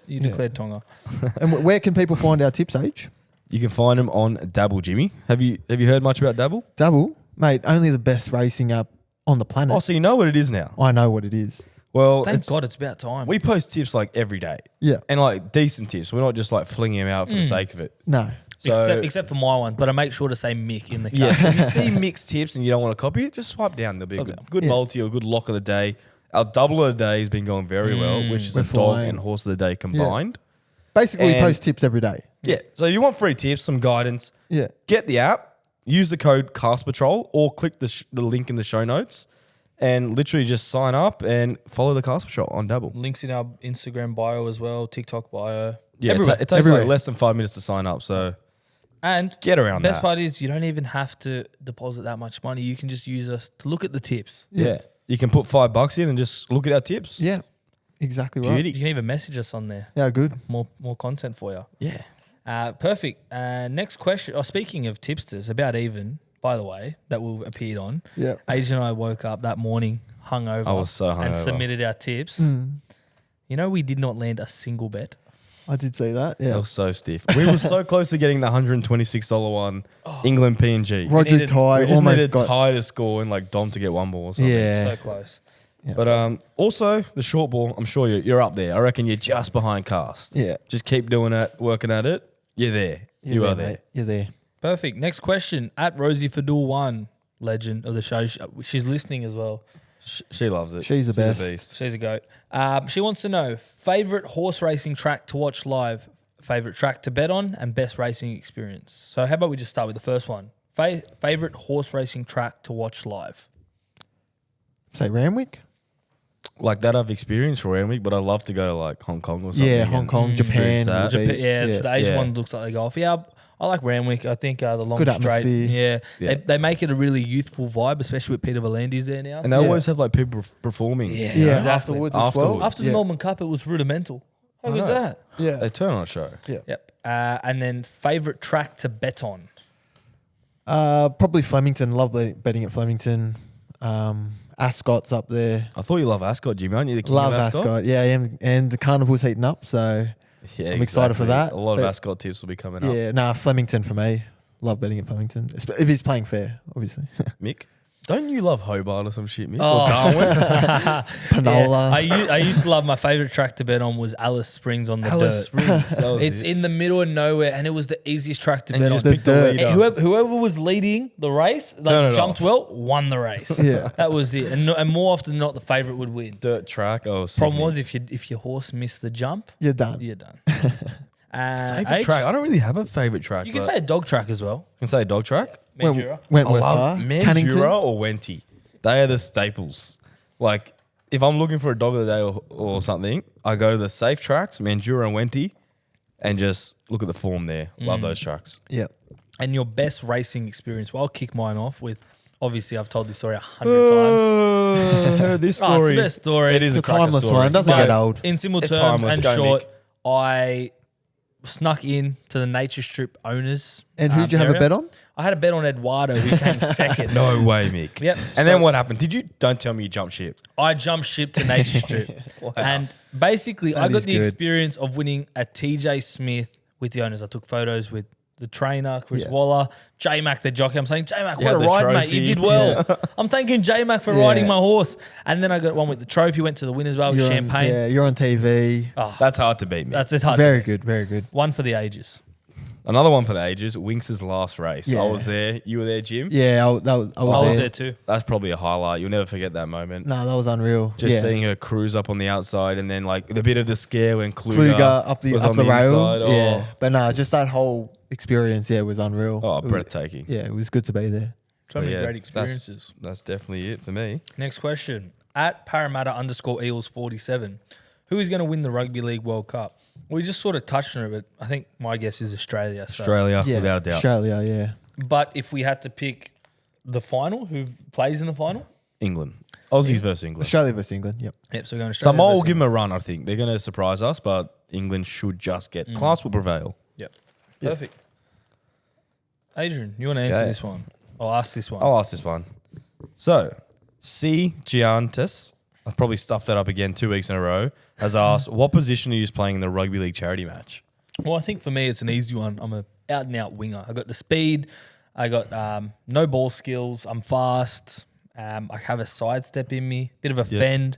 you declared Tonga. And where can people find our tips, Age? you can find them on Dabble Jimmy. Have you heard much about Dabble? Double, mate. Only the best racing app on the planet. Oh, so you know what it is now. I know what it is. Well, Thank God it's about time. we post tips like every day. Yeah. And like decent tips. We're not just like flinging them out for the sake of it. No. So, except for my one, but I make sure to say Mick in the yeah, cast. so if you see mixed tips and you don't want to copy it, just swipe down. There'll be a Swipe good, down. good Yeah. multi or good lock of the day. Our double of the day has been going very well, which is We're a dog flying. and horse of the day combined. Basically, we And- post tips every day. Yeah. So you want free tips, some guidance, Yeah. get the app, use the code Cast Patrol, or click the link in the show notes, and literally just sign up and follow the Cast Patrol on Double. Links in our Instagram bio as well, TikTok bio. Yeah, Everywhere. it takes Everywhere. like less than 5 minutes to sign up, so And get around best that. part is you don't even have to deposit that much money. You can just use us to look at the tips. Yeah. You can put $5 in and just look at our tips. Yeah. Exactly right. Beauty. You can even message us on there. Yeah, good. More content for you. Yeah. Perfect. Next question. Oh, speaking of tipsters, About Even, by the way, that we appeared on. Yeah. Asia and I woke up that morning hungover. I was so and hungover. submitted our tips. You know, we did not land a single bet. I did see that. That Yeah. was so stiff. We were so close to getting the $126 one, England PNG. Roger needed- Ty We just almost needed got. Ty to score and like Dom to get one ball or something. Yeah. So close. But also the short ball, I'm sure you're up there. I reckon you're just behind Cast. Yeah. Just keep doing it, working at it. You're there. You are there. Mate. You're there. Perfect. Next question. Rosie Fadul1, legend of the show. She's listening as well. She loves it. She's the best. a beast. She's a goat. She wants to know favorite horse racing track to watch live, favorite track to bet on, and best racing experience. So how about we just start with the first one? Favorite horse racing track to watch live. Say Ramwick? Like that I've experienced around week, but I love to go to like Hong Kong or something. Yeah, Hong Kong, Japan. experience that. would be- The Asian Yeah. one looks like they go off. Yeah, I like Ramwick. I think the long Good straight. atmosphere. Yeah, They make it a really youthful vibe, especially with Peter Valandi's there now. And they Yeah. always have like people performing. Yeah. Yeah, Exactly. afterwards as well. Afterwards. After the Yeah. Melbourne Cup, it was rudimental. How good's know. that? Yeah. They turn on a show. Yep. And then favorite track to bet on. Probably Flemington. Love betting at Flemington. Ascot's up there. I thought you love Ascot, Jimmy. Aren't you the king Love of Ascot? Ascot. Yeah, I am. And the carnival's heating up, so Yeah, I'm excited for that. A lot of But- Ascot tips will be coming up. yeah. Nah, Flemington for me. Love betting at Flemington if he's playing fair, obviously. Mick, don't you love Hobart or some shit, Mick? Oh. Or Darwin? Panola. Yeah, I used to love my favorite track to bet on was Alice Springs on the Alice dirt. Springs. That was It's it. in the middle of nowhere, and it was the easiest track to And bet you on. just The picked the dirt. leader. And whoever was leading the race, Turn like it jumped off. well, won the race. Yeah. That was it. And more often than not, the favorite would win. Dirt track. Oh, Problem was if your horse missed the jump, You're done. you're done. favorite H, track. I don't really have a favorite track. You can but say a dog track as well. I can say dog track. Mandurah. Wentworth I Bar. love Cannington. Mandurah or Wenty. They are the staples. Like if I'm looking for a dog of the day or something, I go to the safe tracks, Mandurah and Wenty, and just look at the form there. Love those tracks. Yeah. And your best racing experience. Well, I'll kick mine off with. Obviously, I've told this story 100 times. Heard this Oh, it's story. the best story. It is It's a cracker timeless story. one. Doesn't No, get old. In simple It's terms timeless. and Go, short, Mick. I snuck in to the Nature Strip owners. And who'd you have a area. bet on? I had a bet on Eduardo, who came second. No way, Mick. Yep. And So then what happened? Don't tell me you jumped ship. I jumped ship to Nature Strip. And basically, I That got is the good. experience of winning a TJ Smith with the owners. I took photos with the trainer, Chris Yeah. Waller, J-Mac, the jockey. I'm saying, J-Mac, You what a had the ride, mate. You trophy. did well. I'm thanking J-Mac for Yeah. riding my horse. And then I got one with the trophy, went to the winners' bar with You're on- champagne. yeah, you're on TV. That's hard to beat, Mick. That's it's hard. Very good. Very good. One for the ages. Another one for the ages, Winks' last race. Yeah. I was there. You were there, Jim. Yeah, I I was was there. there too. That's probably a highlight. You'll never forget that moment. No, that was unreal. Just yeah. seeing her cruise up on the outside and then like the bit of the scare when Kluger, Kluger up the was up on the rail. inside. Yeah, but no, just that whole experience. Yeah, was unreal. Oh, It was- breathtaking. Yeah, it was good to be there. So But many yeah, great experiences. That's definitely it for me. Next question. At Parramatta_Eels47. Who is going to win the Rugby League World Cup? We just sort of touched on it, but I think my guess is Australia. So. Australia, Yeah, without a doubt. Australia, yeah. But if we had to pick the final, who plays in the final? England. Aussies versus England. Australia versus England, yep. Yep, so we're going Australia. Samoa will versus give them a run, I think. They're going to surprise us, but England should just get... Class will prevail. Yep. Perfect. Adrian, you want to answer Okay. this one? I'll ask this one. I'll ask this one. So, C. Giantis, I've probably stuffed that up again 2 weeks in a row, has asked, what position are you just playing in the Rugby League charity match? Well, I think for me, it's an easy one. I'm a out-and-out winger. I got the speed. I got no ball skills. I'm fast. I have a sidestep in me, bit of a fend.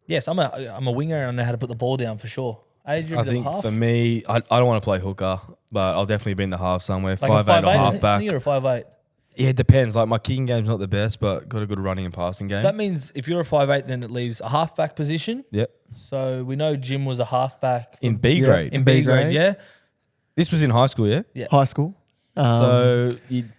Yes, I'm a winger and I know how to put the ball down for sure. Adrian, I think half? for me, I don't want to play hooker, but I'll definitely be in the half somewhere. Like 5'8" or 5'8", halfback. you're a 5'8". Yeah, it depends. Like my kicking game's not the best, but got a good running and passing game. So that means if you're a 5'8", then it leaves a halfback position. Yep. So we know Jim was a halfback In B Yeah. grade. in B grade, grade. yeah? This was in high school, yeah? Yeah. High school. So you'd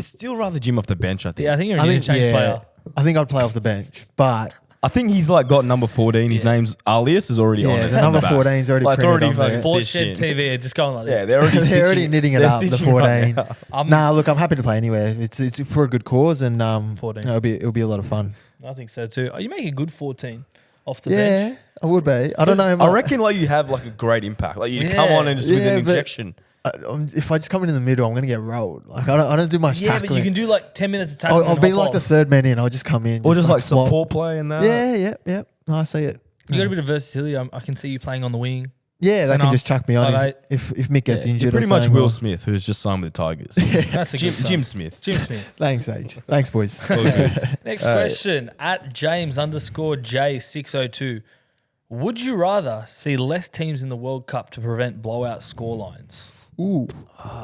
still rather Jim off the bench, I think. Yeah, I think you're an interchange player. I think I'd play off the bench, but I think he's like got number 14. His name's Alias is already on yeah, it. the number back. 14 is already Like, it's printed already on there. fucking Sports stitched Shed in. TV, just going like this. Yeah, they're already They're already stitching- knitting it they're up, the stitching right 14. now. Nah, look, I'm happy to play anywhere. It's for a good cause, and 14. it'll be a lot of fun. I think so too. Oh, you make a good 14 off the Yeah, bench. I would be. I don't know. I reckon like you have like a great impact. Like you come on and just with Yeah, an but- injection. if I just come in the middle, I'm gonna get rolled. Like I don't do much Yeah, tackling. but you can do like 10 minutes of tackling. I'll and be hop like off. the third man in. I'll just come in, Or just like flop. support play and that. Yeah. No, I see it. You got a bit of versatility. I can see you playing on the wing. Yeah, they Centre, can just chuck me on 5'8". if Mick gets You're injured. pretty or much something, Will or- Smith, who's just signed with the Tigers. That's a good son. Jim Smith. Jim Smith. Thanks, Age. Thanks, boys. All good. Next question at James_J602. Would you rather see less teams in the World Cup to prevent blowout scorelines? Ooh,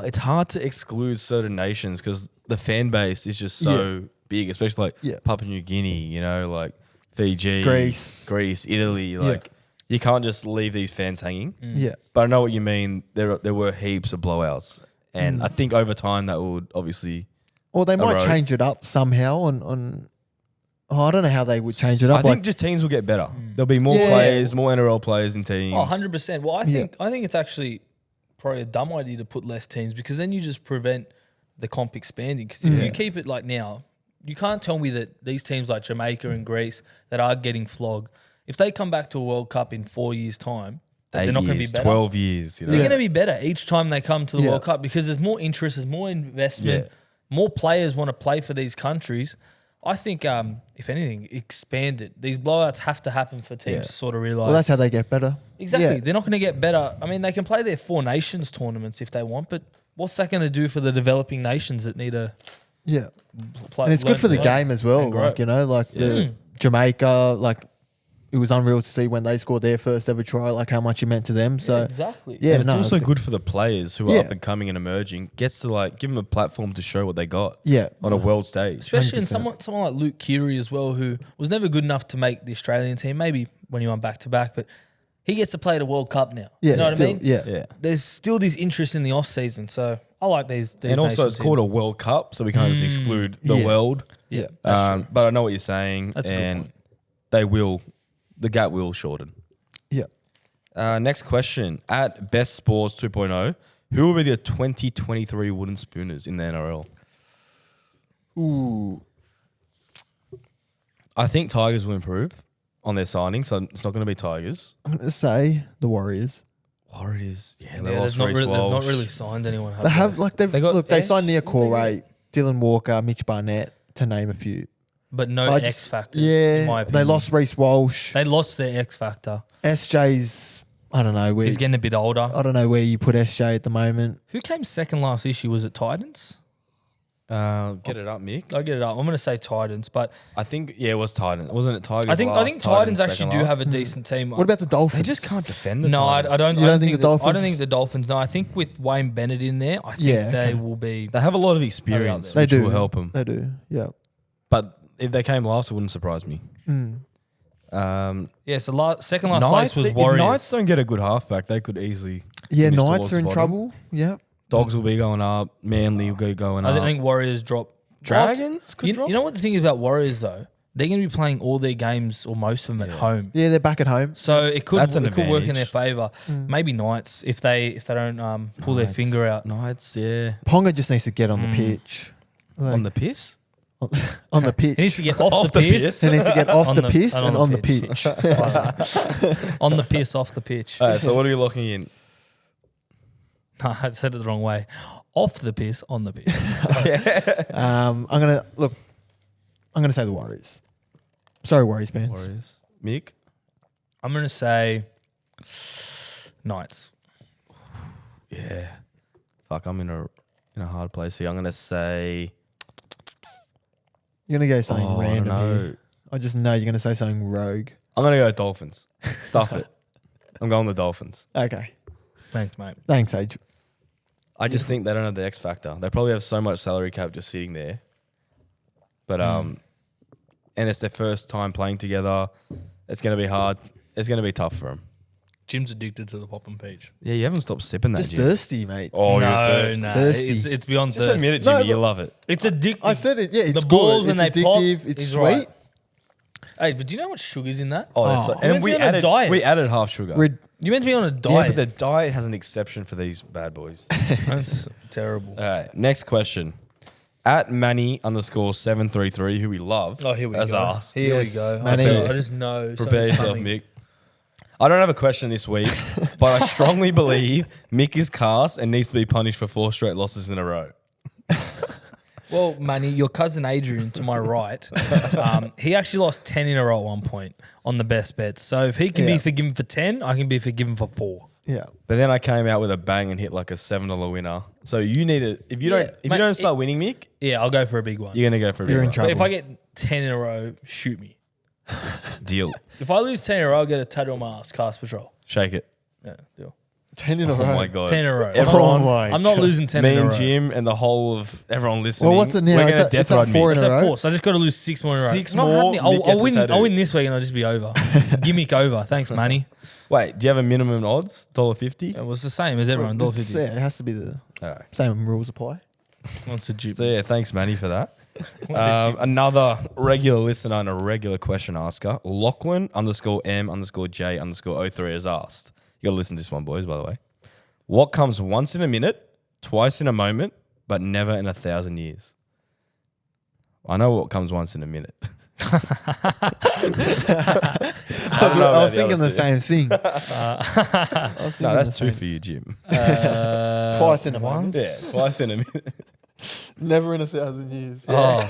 It's hard to exclude certain nations because the fan base is just so big, especially like Yeah. Papua New Guinea, you know, like Fiji, Greece. Italy. Like you can't just leave these fans hanging. yeah. But I know what you mean. There were heaps of blowouts, and I think over time that would obviously. Or they might road. change it up somehow on. Oh, I don't know how they would change it up. I think just teams will get better. There'll be more Yeah. players, more NRL players in teams. Oh, 100%. Well, I think it's actually probably a dumb idea to put less teams because then you just prevent the comp expanding. Because if you keep it like now, you can't tell me that these teams like Jamaica and Greece that are getting flogged, if they come back to a World Cup in 4 years' time, that 8 they're not going to be years, better. 12 years. You know? They're Yeah. going to be better each time they come to the Yeah. World Cup because there's more interest, there's more investment, Yeah. more players want to play for these countries. I think, if anything, expand it. These blowouts have to happen for teams Yeah. to sort of realise. Well, that's how they get better. Exactly. Yeah. They're not going to get better. I mean, they can play their Four Nations tournaments if they want, but what's that going to do for the developing nations that need to Yeah. play? And it's good for the learn game as well. and grow. Like, like the Jamaica, like it was unreal to see when they scored their first ever try, like how much it meant to them. So exactly. yeah, And it's no, also it's- good for the players who are Yeah. up and coming and emerging. Gets to like give them a platform to show what they got. Yeah. On a world stage. Especially in 100%. someone like Luke Keary as well, who was never good enough to make the Australian team, maybe when he went back to back, but he gets to play at a World Cup now. Yeah. You know still, what I mean? Yeah. Yeah. There's still this interest in the off season, so I like these And also nations it's called in. a World Cup, so we can't just exclude the Yeah. world. Yeah. That's true. But I know what you're saying. That's a good and point. the gap will shorten. Yeah. Next question. At Best Sports 2.0, who will be the 2023 Wooden Spooners in the NRL? Ooh. I think Tigers will improve on their signing, so it's not going to be Tigers. I'm going to say the Warriors. Warriors, they Yeah, lost they've Reece not Walsh. really signed anyone. They have like They got they Ash, signed Nia didn't they? Corey, Dylan Walker, Mitch Barnett, to name a few. but no I X just- factor. in my Yeah, opinion. they lost Reece Walsh. They lost their X factor. SJ's. I don't know where. He's getting a bit older. I don't know where you put SJ at the moment. Who came second last issue? Was it Titans? Get it up, Mick. I'll get it up. I'm going to say Titans, but I think it was Titans. Wasn't it Tigers? I think last, Titans actually second do last? have a decent team. What about the Dolphins? They just can't defend the No, I Tigers. don't. You I don't don't think think the I Dolphins- don't think the Dolphins. No, I think with Wayne Bennett in there, I think Yeah, they okay. will be. They have a lot of experience, They which do will help them. They do. Yeah. But if they came last, it wouldn't surprise me. Yeah, so second last Knights, place was if Warriors. Knights don't get a good halfback, they could easily. Yeah, finish Knights towards are in the bottom. trouble. Yeah. Dogs will be going up. Manly will be going up. I think Warriors drop. Dragons could You drop. know what the thing is about Warriors though? they're going to be playing all their games or most of them at home. Yeah, they're back at home. So it could That's an work in their advantage. favour. Maybe Knights if they don't pull their finger out. Knights, yeah. Ponga just needs to get on the pitch. Like, On the piss? on the pitch. He needs to get off the piss. He needs to get off On the piss and on the pitch. pitch. On the piss, off the pitch. All right, so what are you locking in? No, I said it the wrong way. Off the piss, on the piss. I'm gonna say the Warriors. Sorry, Warriors fans. Warriors. Mick? I'm going to say Knights. Yeah. Fuck, I'm in a hard place here. I'm going to say... You're gonna go something I don't random know. here. I just know you're gonna say something rogue. I'm going to go Dolphins. Stuff it. I'm going the Dolphins. Okay. Thanks, mate. Thanks, Age. I just think they don't have the X factor. They probably have so much salary cap just sitting there. But and it's their first time playing together. It's going to be hard. It's going to be tough for them. Jim's addicted to the pop and peach. Yeah, you haven't stopped sipping that, Just Jim. thirsty, mate. Oh, no, you're thirsty. no. Thirsty. It's beyond Just thirst. admit it, No, Jimmy. You look- love it. It's addictive. I said it. Yeah, it's the balls good. when It's they pop, addictive. It's is sweet. right. Hey, but do you know how much sugar's in that? Oh, that's Oh. so, You're meant and to we be on a added diet. we added half sugar. We're You're meant to be on a yeah, diet. but the diet has an exception for these bad boys. That's terrible. All right, next question. At Manny_733, who we love. Oh, here we as go. us. Here Yes, we go. Manny. I just know. Prepare something's yourself, coming. Mick. I don't have a question this week, but I strongly believe Mick is cast and needs to be punished for 4 straight losses in a row. Well, Manny, your cousin Adrian to my right, he actually lost 10 in a row at one point on the best bets. So if he can be Yeah. forgiven for 10, I can be forgiven for 4. yeah. But then I came out with a bang and hit like a $7 winner. So you need to if you Yeah, don't mate, start winning, Mick, Yeah, I'll go for a big one. you're gonna go for a big You're in one. trouble. But if I get 10 in a row, shoot me. Deal. If I lose 10 in a row, I'll get a tattoo on my ass, Cast Patrol. Shake it. Yeah, deal. 10 in a Oh row. my god. 10 in a row. Everyone, Oh my I'm not God. losing 10 me in a row. and Jim and the whole of everyone listening. Well, what's it now? We're It's gonna at- death it's at ride 4 Mick. in It's a at row? 4, so I just got to lose 6 more in a row. 6 Not more, happening. Mick I'll gets a win. tattoo. I'll win this week and I'll just be over. Gimmick over. Thanks, Manny. Wait, do you have a minimum odds? $1.50? It was the same as everyone. $1.50. Yeah, it has to be the All right. same rules apply. What's a dupe? So yeah, thanks Manny for that. Another regular listener and a regular question asker, Lachlan_M_J_03 has asked. You gotta listen to this one, boys, by the way. What comes once in a minute, twice in a moment, but never in 1,000 years? I know what comes once in a minute. I was thinking the same thing. No, that's 2 for you, Jim. Twice in a month. Yeah, twice in a minute. Never in 1,000 years. Oh,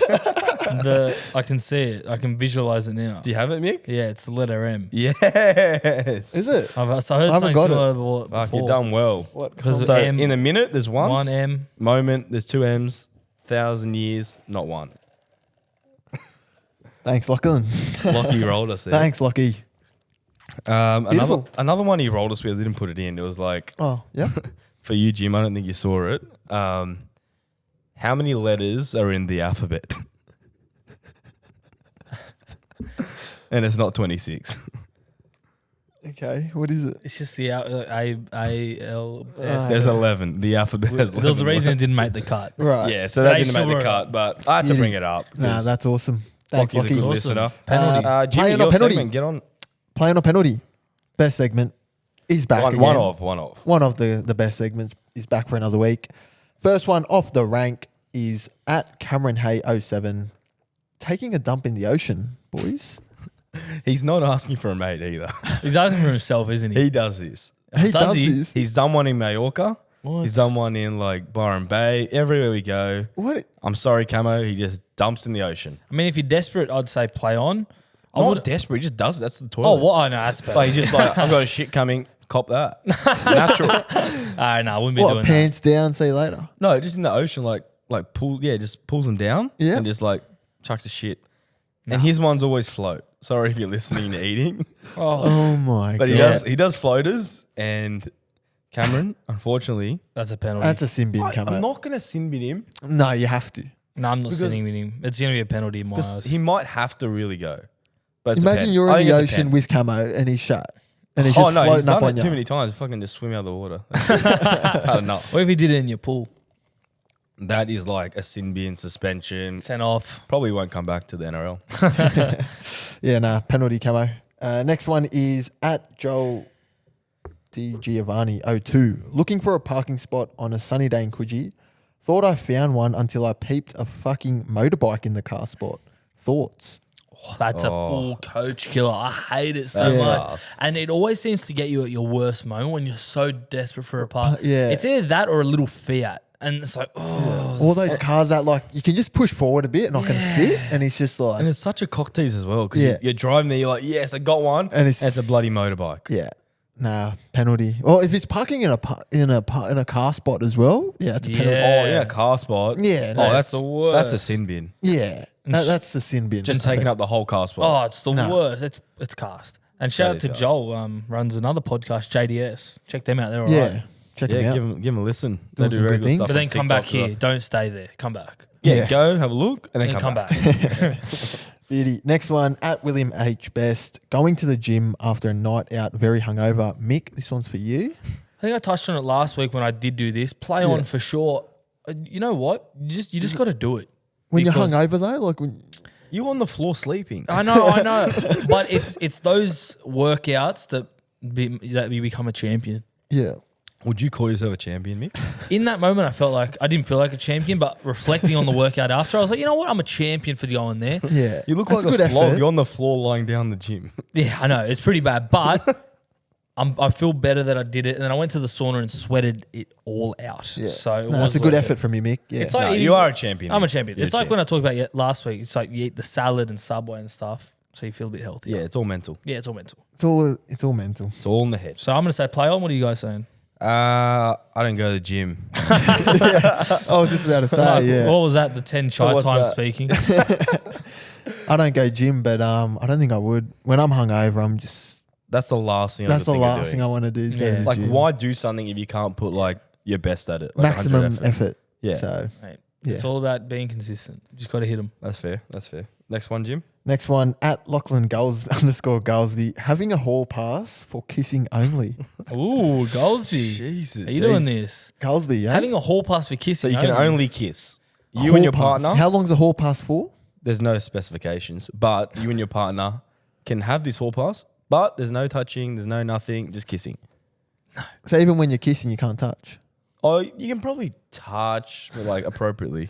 I can see it. I can visualize it now. Do you have it, Mick? Yeah, it's the letter M. Yes. Is it? I heard I haven't something got it. similar before. Fuck, you've done well. What? Because So M, in a minute, there's once. 1 M. Moment, there's 2 M's. 1,000 years, not one. Thanks, Lachlan. Lockie rolled us there. Thanks, Lockie. Beautiful. Another one he rolled us with, I didn't put it in. It was like, Oh, yeah. for you, Jim, I don't think you saw it. How many letters are in the alphabet? And it's not 26. Okay, what is it? It's just the A L. There's 11. The alphabet has 11. There was a reason it letters. didn't make the cut. Right. Yeah, so that They didn't make still the were- cut, but I had to Beauty. bring it up. Nah, that's awesome. Thanks, Lockie's a Lockie. good Awesome. listener. Penalty. Jimmy, Playing or your penalty? segment, get on. Playing or penalty? Best segment is back again. One of. One of the best segments is back for another week. First one off the rank is at Cameron Hay 07. Taking a dump in the ocean, boys. He's not asking for a mate either. He's asking for himself, isn't he? He does this. He Does does he? this. He's done one in Mallorca. What? He's done one in like Byron Bay. Everywhere we go. What? I'm sorry, Camo. He just dumps in the ocean. I mean, if you're desperate, I'd say play on. I Not would. desperate. He just does it. That's the toilet. Oh, what? Oh, no, that's better. Like, he's just like, I've got a shit coming. Cop that. Natural. No, I wouldn't be What? doing Pants down. See you later. No, just in the ocean, like just pulls them down. Yeah. And just like chucks the shit. And his ones always float. Sorry if you're listening to eating. that. Oh, Oh my But god. he does floaters, and Cameron, unfortunately, that's a penalty. That's a sin bin come I'm out. not gonna sin bin him No, you have to. No, I'm not because- sitting with him. It's going to be a penalty in my because eyes. he might have to really go. But it's a Imagine pen. you're I in think the it's a ocean pen. with Camo and he's shut. And he's Oh just no, he's floating up done on it too you. many times. Fucking just swim out of the water. Had enough. What if he did it in your pool? That is like a sin bin suspension. Sent off. Probably won't come back to the NRL. Yeah, nah, penalty camo. Next one is at Joel D. Giovanni 02. Looking for a parking spot on a sunny day in Coogee. Thought I found one until I peeped a fucking motorbike in the car spot. Thoughts? Oh, that's a full coach killer. I hate it so That's much. fast. And it always seems to get you at your worst moment when you're so desperate for a park. Yeah. It's either that or a little Fiat. And it's like, oh. All those cars that like you can just push forward a bit and I can fit, and it's just like And it's such a cock tease as well. Because Yeah. you're driving there, you're like, yes, I got one. And it's- a bloody motorbike. yeah, nah, penalty. Well, if it's parking in a car spot as well, yeah, it's a penalty. Yeah. Oh, in a car spot. Yeah, Oh, that's the That's a worst. sin bin. Yeah, that's the sin bin. Just taking up the whole car spot. Oh, it's the No. worst. It's cast. And shout That out is to cast. Joel, runs another podcast, JDS. Check them out. They're all Yeah, right. check yeah, them out. give them a listen. Doing They do some very good good things. stuff. But then on come back TikTok as well. here. Don't stay there. Come back. Yeah, Yeah. go have a look and then And come come back. back. Beauty. Next one at William H. Best. Going to the gym after a night out, very hungover. Mick, this one's for you. I think I touched on it last week when I did do this. Play on for sure. You know what? You just got to do it. When Because- you're hungover though, like when You on the floor sleeping. I know. But it's those workouts that you become a champion. yeah, Would you call yourself a champion, Mick? In that moment, I didn't feel like a champion, but reflecting on the workout after, I was like, you know what? I'm a champion for going there. yeah. You look That's like a a good flog. effort. You're on the floor lying down the gym. Yeah, I know. It's pretty bad, but I feel better that I did it. And then I went to the sauna and sweated it all out. Yeah. So it No, was that's a good worth effort it. from you, Mick. Yeah. It's like No, eating- you are a champion. I'm a Mick. champion. You're It's a like when I talked about last week. It's like you eat the salad and Subway and stuff, so you feel a bit healthier. Yeah, it's all mental. Yeah, it's all mental. It's all mental. It's all in the head. So I'm going to say play on. What are you guys saying? I don't go to the gym. I was just about to say, yeah. What was that? The 10 chai what's time that? speaking? I don't go gym, but I don't think I would. When I'm hungover, I'm just That's the last thing. that's the I last thing I want to do is go Yeah. to the Like, gym. why do something if you can't put like your best at it? Like Maximum 100 effort. Yeah, So Mate, Yeah. It's all about being consistent. You just got to hit them. that's fair. That's fair. Next one, Jim. next one at Lachlan Gulls _Gulsby, having a hall pass for kissing only. Ooh, Goldsby. Jesus. Are you doing this? Gulsby, yeah. Having a hall pass for So kissing. you can only kiss. You Hall and your pass. partner. How long's the hall pass for? There's no specifications, but you and your partner can have this hall pass, but there's no touching, there's no nothing, just kissing. So even when you're kissing, you can't touch. Oh, you can probably touch, but like appropriately,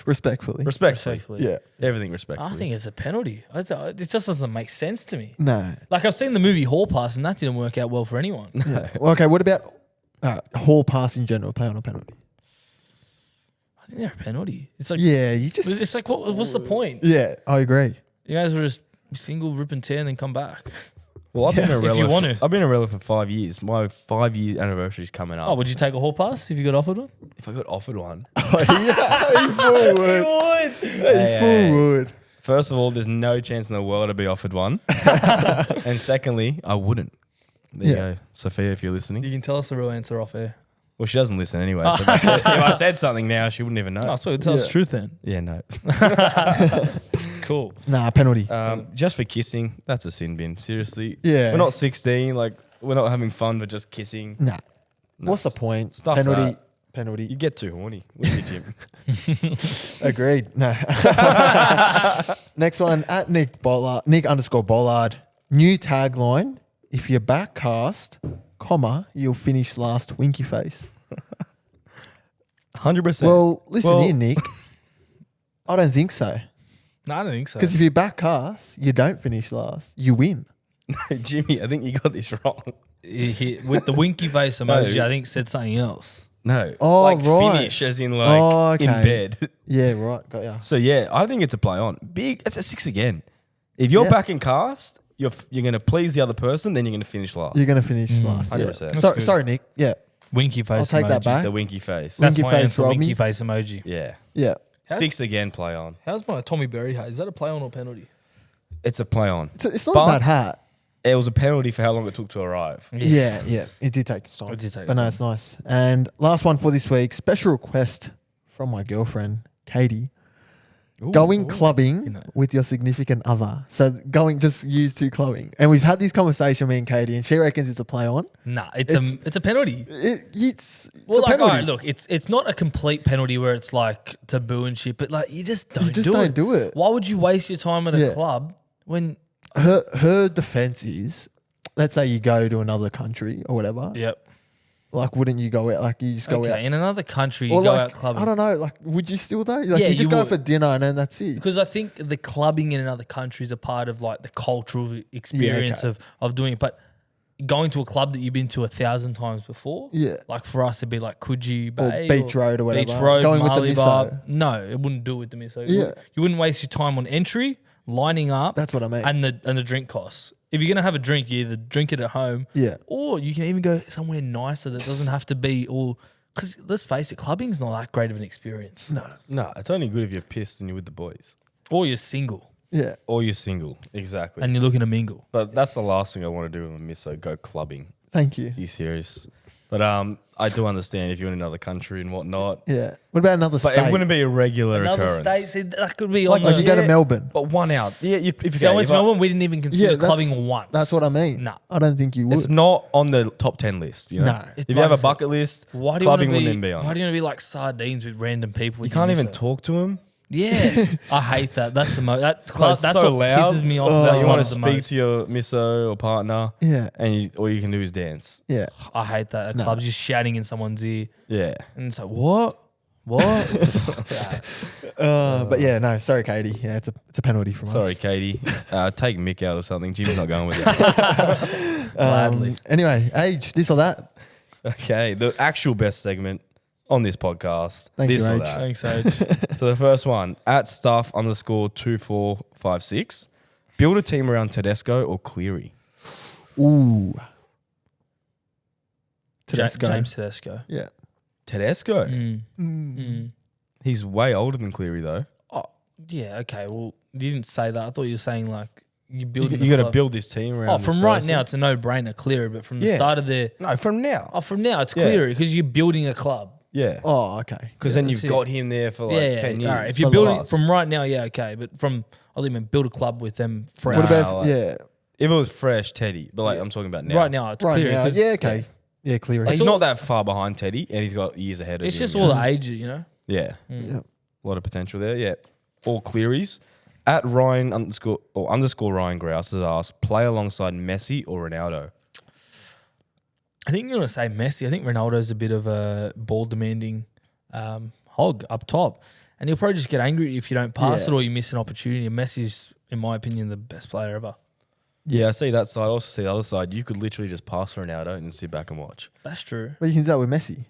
Respectfully. respectfully. Yeah. Everything respectfully. I think it's a penalty. It just doesn't make sense to me. No. Like I've seen the movie Hall Pass, and that didn't work out well for anyone. Yeah. Well, okay, what about hall pass in general? Play on a penalty. I think they're a penalty. It's like Yeah, you just. it's like what's the point? Yeah, I agree. You guys will just single, rip and tear, and then come back. Well, I've been a If you rela. want to. I've been a rela for 5 years. My 5-year anniversary is coming up. Oh, would you take a Hall Pass if you got offered one? If I got offered one, Oh, yeah, he full would. He full would. first of all, there's no chance in the world I'd be offered one, and secondly, I wouldn't. There you Yeah. go, Sophia, if you're listening. You can tell us the real answer off air. Well, she doesn't listen anyway. So if I said something now, she wouldn't even know. Oh, so tell us the truth then. Yeah, no. Cool. Nah, penalty. Just for kissing, that's a sin bin. Seriously. Yeah. We're not 16. Like, we're not having fun, but just kissing. Nah. What's the point? Stuff penalty. that. You Penalty. get too horny with your gym. Agreed. No. Next one at Nick _Bollard. New tagline: if you're back cast, comma, you'll finish last. Winky face. 100%. Well, listen Well- here, Nick. I don't think so. No, I don't think so. Because if you back cast, you don't finish last. You win. Jimmy, I think you got this wrong. With the winky face emoji, I think said something else. No. Oh, like right. finish as in like Oh, in okay. bed. Yeah, right. Got ya. So yeah, I think it's a play on. Big, it's a 6 again. If you're Yeah. back in cast, you're going to please the other person, then you're going to finish last. You're gonna finish last. Yeah. 100%. That's good. Sorry, Nick. Yeah, Winky face I'll take emoji. that back. The winky face. That's Winky my face, answer, Robbie. winky face emoji. Yeah. yeah. 6 again, play on. How's my Tommy Berry hat? Is that a play on or penalty? It's a play on. It's not But- a bad hat. It was a penalty for how long it took to arrive. Yeah, it did take its time. It did take but its no, time. it's nice. And last one for this week, special request from my girlfriend, Katie. Going clubbing You know. with your significant other. So just use to clubbing. And we've had this conversation, me and Katie, and she reckons it's a play on. Nah, it's a penalty. It's Well, a like, penalty. all right, look, it's not a complete penalty where it's like taboo and shit, but like you just don't do it. Why would you waste your time at a Yeah. club when? Her defense is, let's say you go to another country or whatever. Yep. Like, wouldn't you go out? Like, you just go Okay, out. in another country, you Or go like, out clubbing. I don't know. Like, would you still though? Like, Yeah, you just you go would. for dinner and then that's it. Because I think the clubbing in another country is a part of like the cultural experience okay. of doing it. But going to a club that you've been to 1,000 times before, Yeah. like for us it'd be like Coogee Bay Beach Road or whatever. Beach Road, Going with the Marley misso. Bar. No, it wouldn't do it with the misso. Yeah. You wouldn't waste your time on entry, lining up. That's what I mean. And the drink costs. If you're gonna have a drink, you either drink it at home, Yeah. or you can even go somewhere nicer that doesn't have to be all. Because let's face it, clubbing's not that great of an experience. No, it's only good if you're pissed and you're with the boys. Or you're single Yeah. Or you're single. Exactly. and you're looking to mingle. But that's the last thing I want to do with a misso, go clubbing. Thank you. Are you serious? But I do understand if you're in another country and whatnot. Yeah. What about another But state? it wouldn't be a regular Another occurrence. state, that could be Like- on Like the. you go to Yeah. Melbourne. But one out. Yeah, if you See, I go, went to Melbourne, we didn't even consider clubbing once. That's what I mean. Nah. I don't think you would. it's not on the top 10 list. You know? No. If It's you have a like- bucket list, Why do you want to clubbing wouldn't even be on. Why do you want to be like sardines with random people? You with can't your even misso? talk to them. Yeah, I hate that. That's the most. That's so what loud. pisses me off Oh, about You clubs want the to speak most. to your misso or partner, Yeah. and all you can do is dance. Yeah. I hate that at No. clubs, just shouting in someone's ear, Yeah. and it's like, what? But yeah, no, sorry, Katie. Yeah, it's a penalty from Sorry, us. Katie. Take Mick out or something. Jim's not going with you. Gladly. Anyway, age, this or that. Okay, the actual best segment on this podcast. Thank this you, or H. that. Thanks, Age. So the first one, at stuff _2456. Build a team around Tedesco or Cleary. Ooh. James Tedesco. Tedesco. Yeah. Tedesco? Mm. He's way older than Cleary, though. Oh, yeah. Okay. Well, you didn't say that. I thought you were saying like you build. You got to build this team around Oh, this from right person. now, it's a no-brainer, Cleary. But from the Yeah. start of the No, from now. from now, it's Yeah. Cleary because you're building a club. Yeah. Oh, okay. Because Yeah, then that's you've it. got him there for like 10 years. All right. If you're So building plus. from right now, yeah, okay. But from I think build a club with them fresh. What Nah, about, like- yeah, If it was fresh, Teddy. But like I'm talking about now. Right now, it's right Cleary. now. 'cause Yeah, okay. Yeah, Cleary. He's all- not that far behind Teddy, and he's got years ahead of It's him. just you all know? the age, you know. Yeah. Yeah. A lot of potential there. Yeah. All Clearys. At Ryan __ Ryan Grouse has asked, play alongside Messi or Ronaldo? I think you're going to say Messi. I think Ronaldo's a bit of a ball demanding hog up top. And he'll probably just get angry if you don't pass Yeah. it or you miss an opportunity. And Messi's, in my opinion, the best player ever. Yeah, I see that side. I also see the other side. You could literally just pass Ronaldo and sit back and watch. That's true. But you can do that with Messi.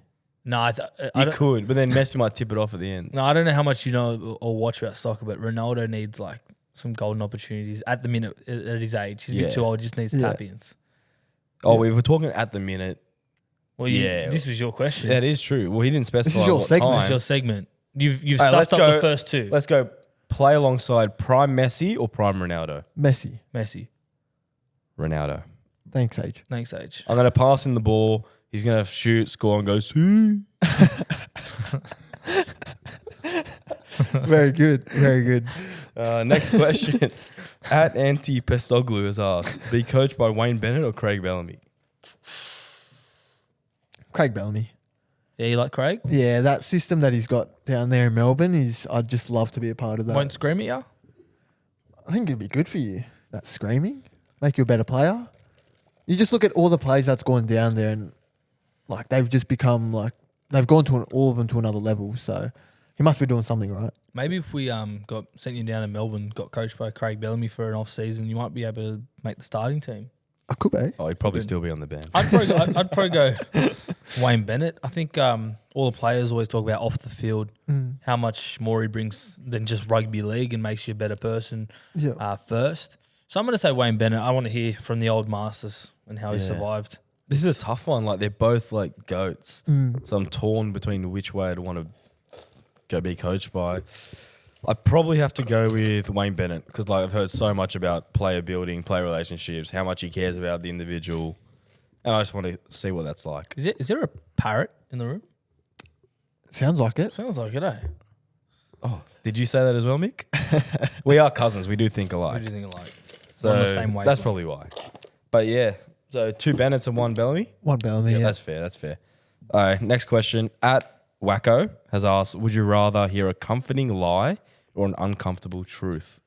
No, I You don't, could, but then Messi might tip it off at the end. no, I don't know how much you know or watch about soccer, but Ronaldo needs like some golden opportunities at the minute at his age. He's a Yeah. bit too old. Just needs Yeah. tap-ins. Oh, if we're talking at the minute, Well, Yeah. this was your question. that is true. Well, he didn't specify your what segment. time. This is your segment. You've Alright, let's stuffed up go. the first two. Let's go play alongside prime Messi or prime Ronaldo? Messi. Messi. Ronaldo. Thanks, Age. Thanks, Age. I'm going to pass him the ball. He's going to shoot, score, and go, "See?" Very good. Very good. Next question. At Anti Pestoglu has asked, be coached by Wayne Bennett or Craig Bellamy? Craig Bellamy. Yeah, you like Craig? Yeah, that system that he's got down there in Melbourne is. I'd just love to be a part of that. Won't scream at you? I think it'd be good for you. That screaming, make you a better player. You just look at all the plays that's gone down there, and like they've just become like they've gone to all of them to another level. So he must be doing something right. Maybe if we sent you down to Melbourne, got coached by Craig Bellamy for an off season, you might be able to make the starting team. I could be. Oh, he'd probably still be on the bench. I'd probably go Wayne Bennett. I think all the players always talk about off the field how much more he brings than just rugby league and makes you a better person Yeah. first. So I'm going to say Wayne Bennett. I want to hear from the old masters and how he Yeah. survived. This is a tough one. Like, they're both like goats. So I'm torn between which way I'd want to go be coached by. I'd probably have to go with Wayne Bennett because like I've heard so much about player building, player relationships, how much he cares about the individual. And I just want to see what that's like. Is there a parrot in the room? Sounds like it. Sounds like it, eh? Oh, Did you say that as well, Mick? We are cousins. We do think What alike. do you think alike? So On the same wavelength. that's probably why. But yeah, so 2 Bennetts and 1 Bellamy. One Bellamy. Yeah, Yeah. that's fair. That's fair. All right, next question. At Wacko has asked, would you rather hear a comforting lie or an uncomfortable truth?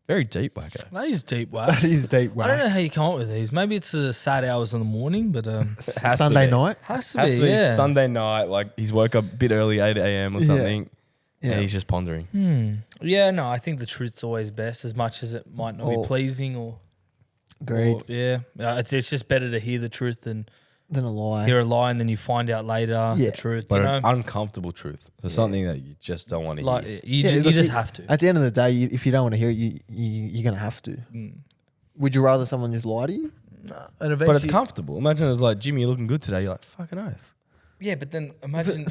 Very deep, Wacko. That is deep, wow. That is deep. I don't Wow. know how you come up with these. Maybe it's the sad hours in the morning, but Has to Sunday be. night. has to Has be, to be yeah. Sunday night. Like he's woke up a bit early, 8 a.m. or Yeah. something, Yeah. and he's just pondering. Yeah, no, I think the truth's always best, as much as it might not Or- be pleasing or Agreed. yeah. It's just better to hear the truth than Then a lie. hear a lie and then you find out later Yeah. the truth. But You an know, uncomfortable truth. So something that you just don't want to like hear. you, Yeah, you look, just have to. At the end of the day, if you don't want to hear it, you're going to have to. Would you rather someone just lie to you? And eventually, But it's comfortable. Imagine it's like, Jimmy, you're looking good today. You're like, fucking oath. Yeah, but then imagine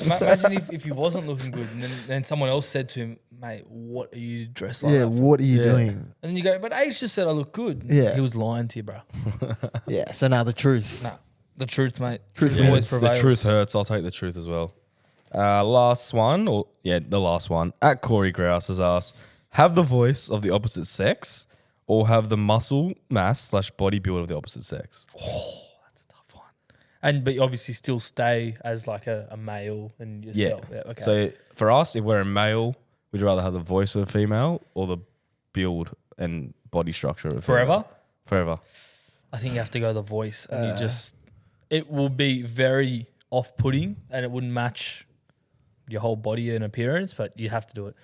if he wasn't looking good and then someone else said to him, mate, what are you dressed like? yeah, that for?" what are you Yeah. doing? And then you go, but Ace just said I look good. Yeah. He was lying to you, bro. Yeah, so now the truth. Nah, the truth, mate. Truth Truth always hurts. The prevails. truth hurts. I'll take the truth as well. Last one, the last one. At Corey Grouse has asked, have the voice of the opposite sex or have the muscle mass / body build of the opposite sex? But you obviously still stay as like a male and yourself. Yeah. Okay. So for us, if we're a male, would you rather have the voice of a female or the build and body structure of a female? forever, Forever. I think you have to go the voice, and it will be very off-putting, and it wouldn't match your whole body and appearance, but you have to do it.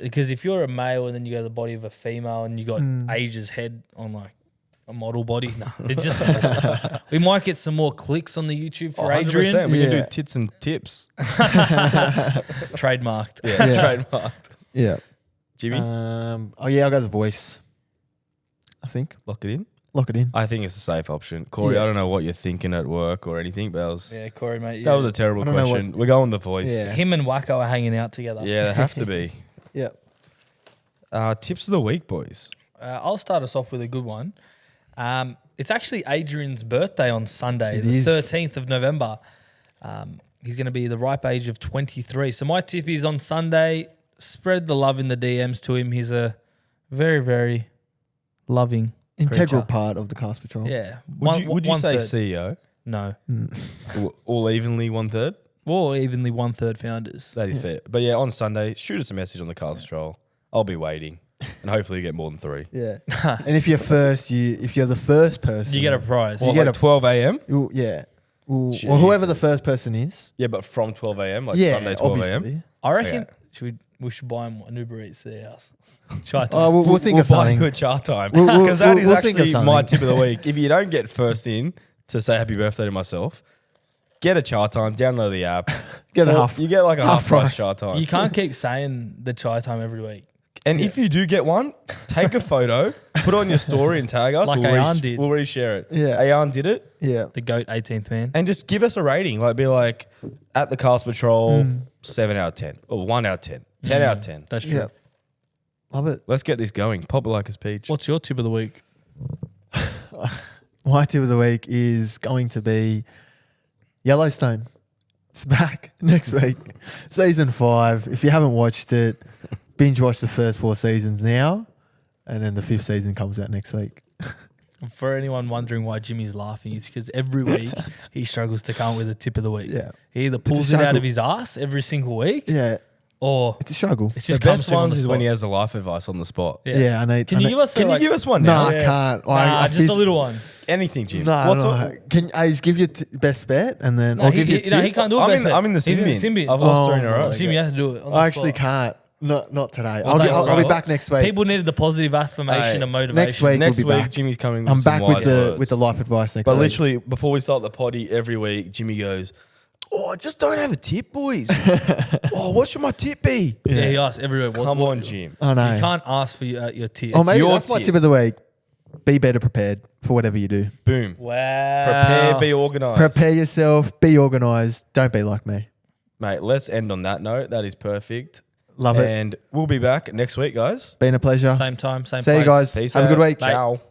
Because if you're a male and then you go the body of a female and you got Asia's head on like a model body, no, it's just we might get some more clicks on the YouTube for 100%. Adrian. We can Yeah. do tits and tips. Trademarked. Yeah, Yeah. trademarked. Yeah. Jimmy, I'll go the voice. I think. lock it in. Lock it in. I think it's a safe option. Corey, Yeah. I don't know what you're thinking at work or anything, but Yeah, Corey, mate. that Yeah. was a terrible I don't know question. We're going the voice. Yeah. Him and Wacko are hanging out together. Yeah, they have to be. Yeah. Tips of the week, boys. I'll start us off with a good one. It's actually Adrian's birthday on Sunday, It the is. 13th of November. He's going to be the ripe age of 23. So my tip is on Sunday, spread the love in the DMs to him. He's a very, very loving Integral creature. part of the cast patrol. Yeah. Would you say third. CEO? No. All evenly 1/3? Or evenly 1/3 founders. That is fair. But yeah, on Sunday, shoot us a message on the cast patrol. I'll be waiting. And hopefully you get more than 3. Yeah. And if you're first, if you're the first person, You get a prize. Well, get like a- 12 a.m.? yeah. Well, whoever the Jesus. first person is. Yeah, but from 12 a.m., like Yeah, Sunday 12 a.m. obviously. I reckon Okay. we should buy him an Uber Eats to their house. Try to. Oh, we'll think of buy something. you a ChaTime. We'll- Because that is we'll think of actually my something. tip of the week. If you don't get first in to say happy birthday to myself, get a ChaTime, download the app. Get a Or half. You get like a half half price price. ChaTime. You can't keep saying the chai time every week. And if you do get one, take a photo, put it on your story and tag us. Like we'll Ayan did. We'll reshare it. Yeah. Ayan did it. Yeah. The GOAT 18th man. And just give us a rating. Like be like, at the Cast Patrol, 7 out of 10. Or 1 out of 10. 10 out of 10. That's true. Yeah. Love it. Let's get this going. Pop it like a peach. What's your tip of the week? My tip of the week is going to be Yellowstone. It's back next week. Season 5. If you haven't watched it, binge watch the first 4 seasons now. And then the 5th season comes out next week. For anyone wondering why Jimmy's laughing, it's because every week he struggles to come up with a tip of the week. Yeah. He either a pulls it out struggle. of his ass every single week Yeah. or It's a struggle. it's The just comes best to him on ones the is when he spot. has the life advice on the spot. Yeah, I need. Can you give us Can you give us one No, now? I can't. just a little one. Anything, Jim. No, What's no. what- Can I just give you best bet and then I'll give you No, he tip? can't do it. I'm best in- bet. I'm in the He's Symbian. I've lost 3 in a row. my Jimmy, you have to do it. On the I actually spot. can't. Not today. Well, thanks, I'll be bro. back next week. People needed the positive affirmation Hey, and motivation. next week Next we'll be week, back. Jimmy's coming with I'm some back wise words. with the life advice next But week. literally, before we start the potty every week, Jimmy goes, "Oh, just don't have a tip, boys. Oh, what should my tip be?" Yeah, he asks everywhere. Come on, Jim. I know. You can't ask for your tip. Oh, maybe your that's my tip. tip of the week. Be better prepared for whatever you do. Boom. Wow. Prepare, be organised. Prepare yourself. Be organised. Don't be like me. Mate, let's end on that note. That is perfect. Love it. And we'll be back next week, guys. Been a pleasure. Same time, same See place. you guys. Peace Have a out. good week. Bye. Ciao.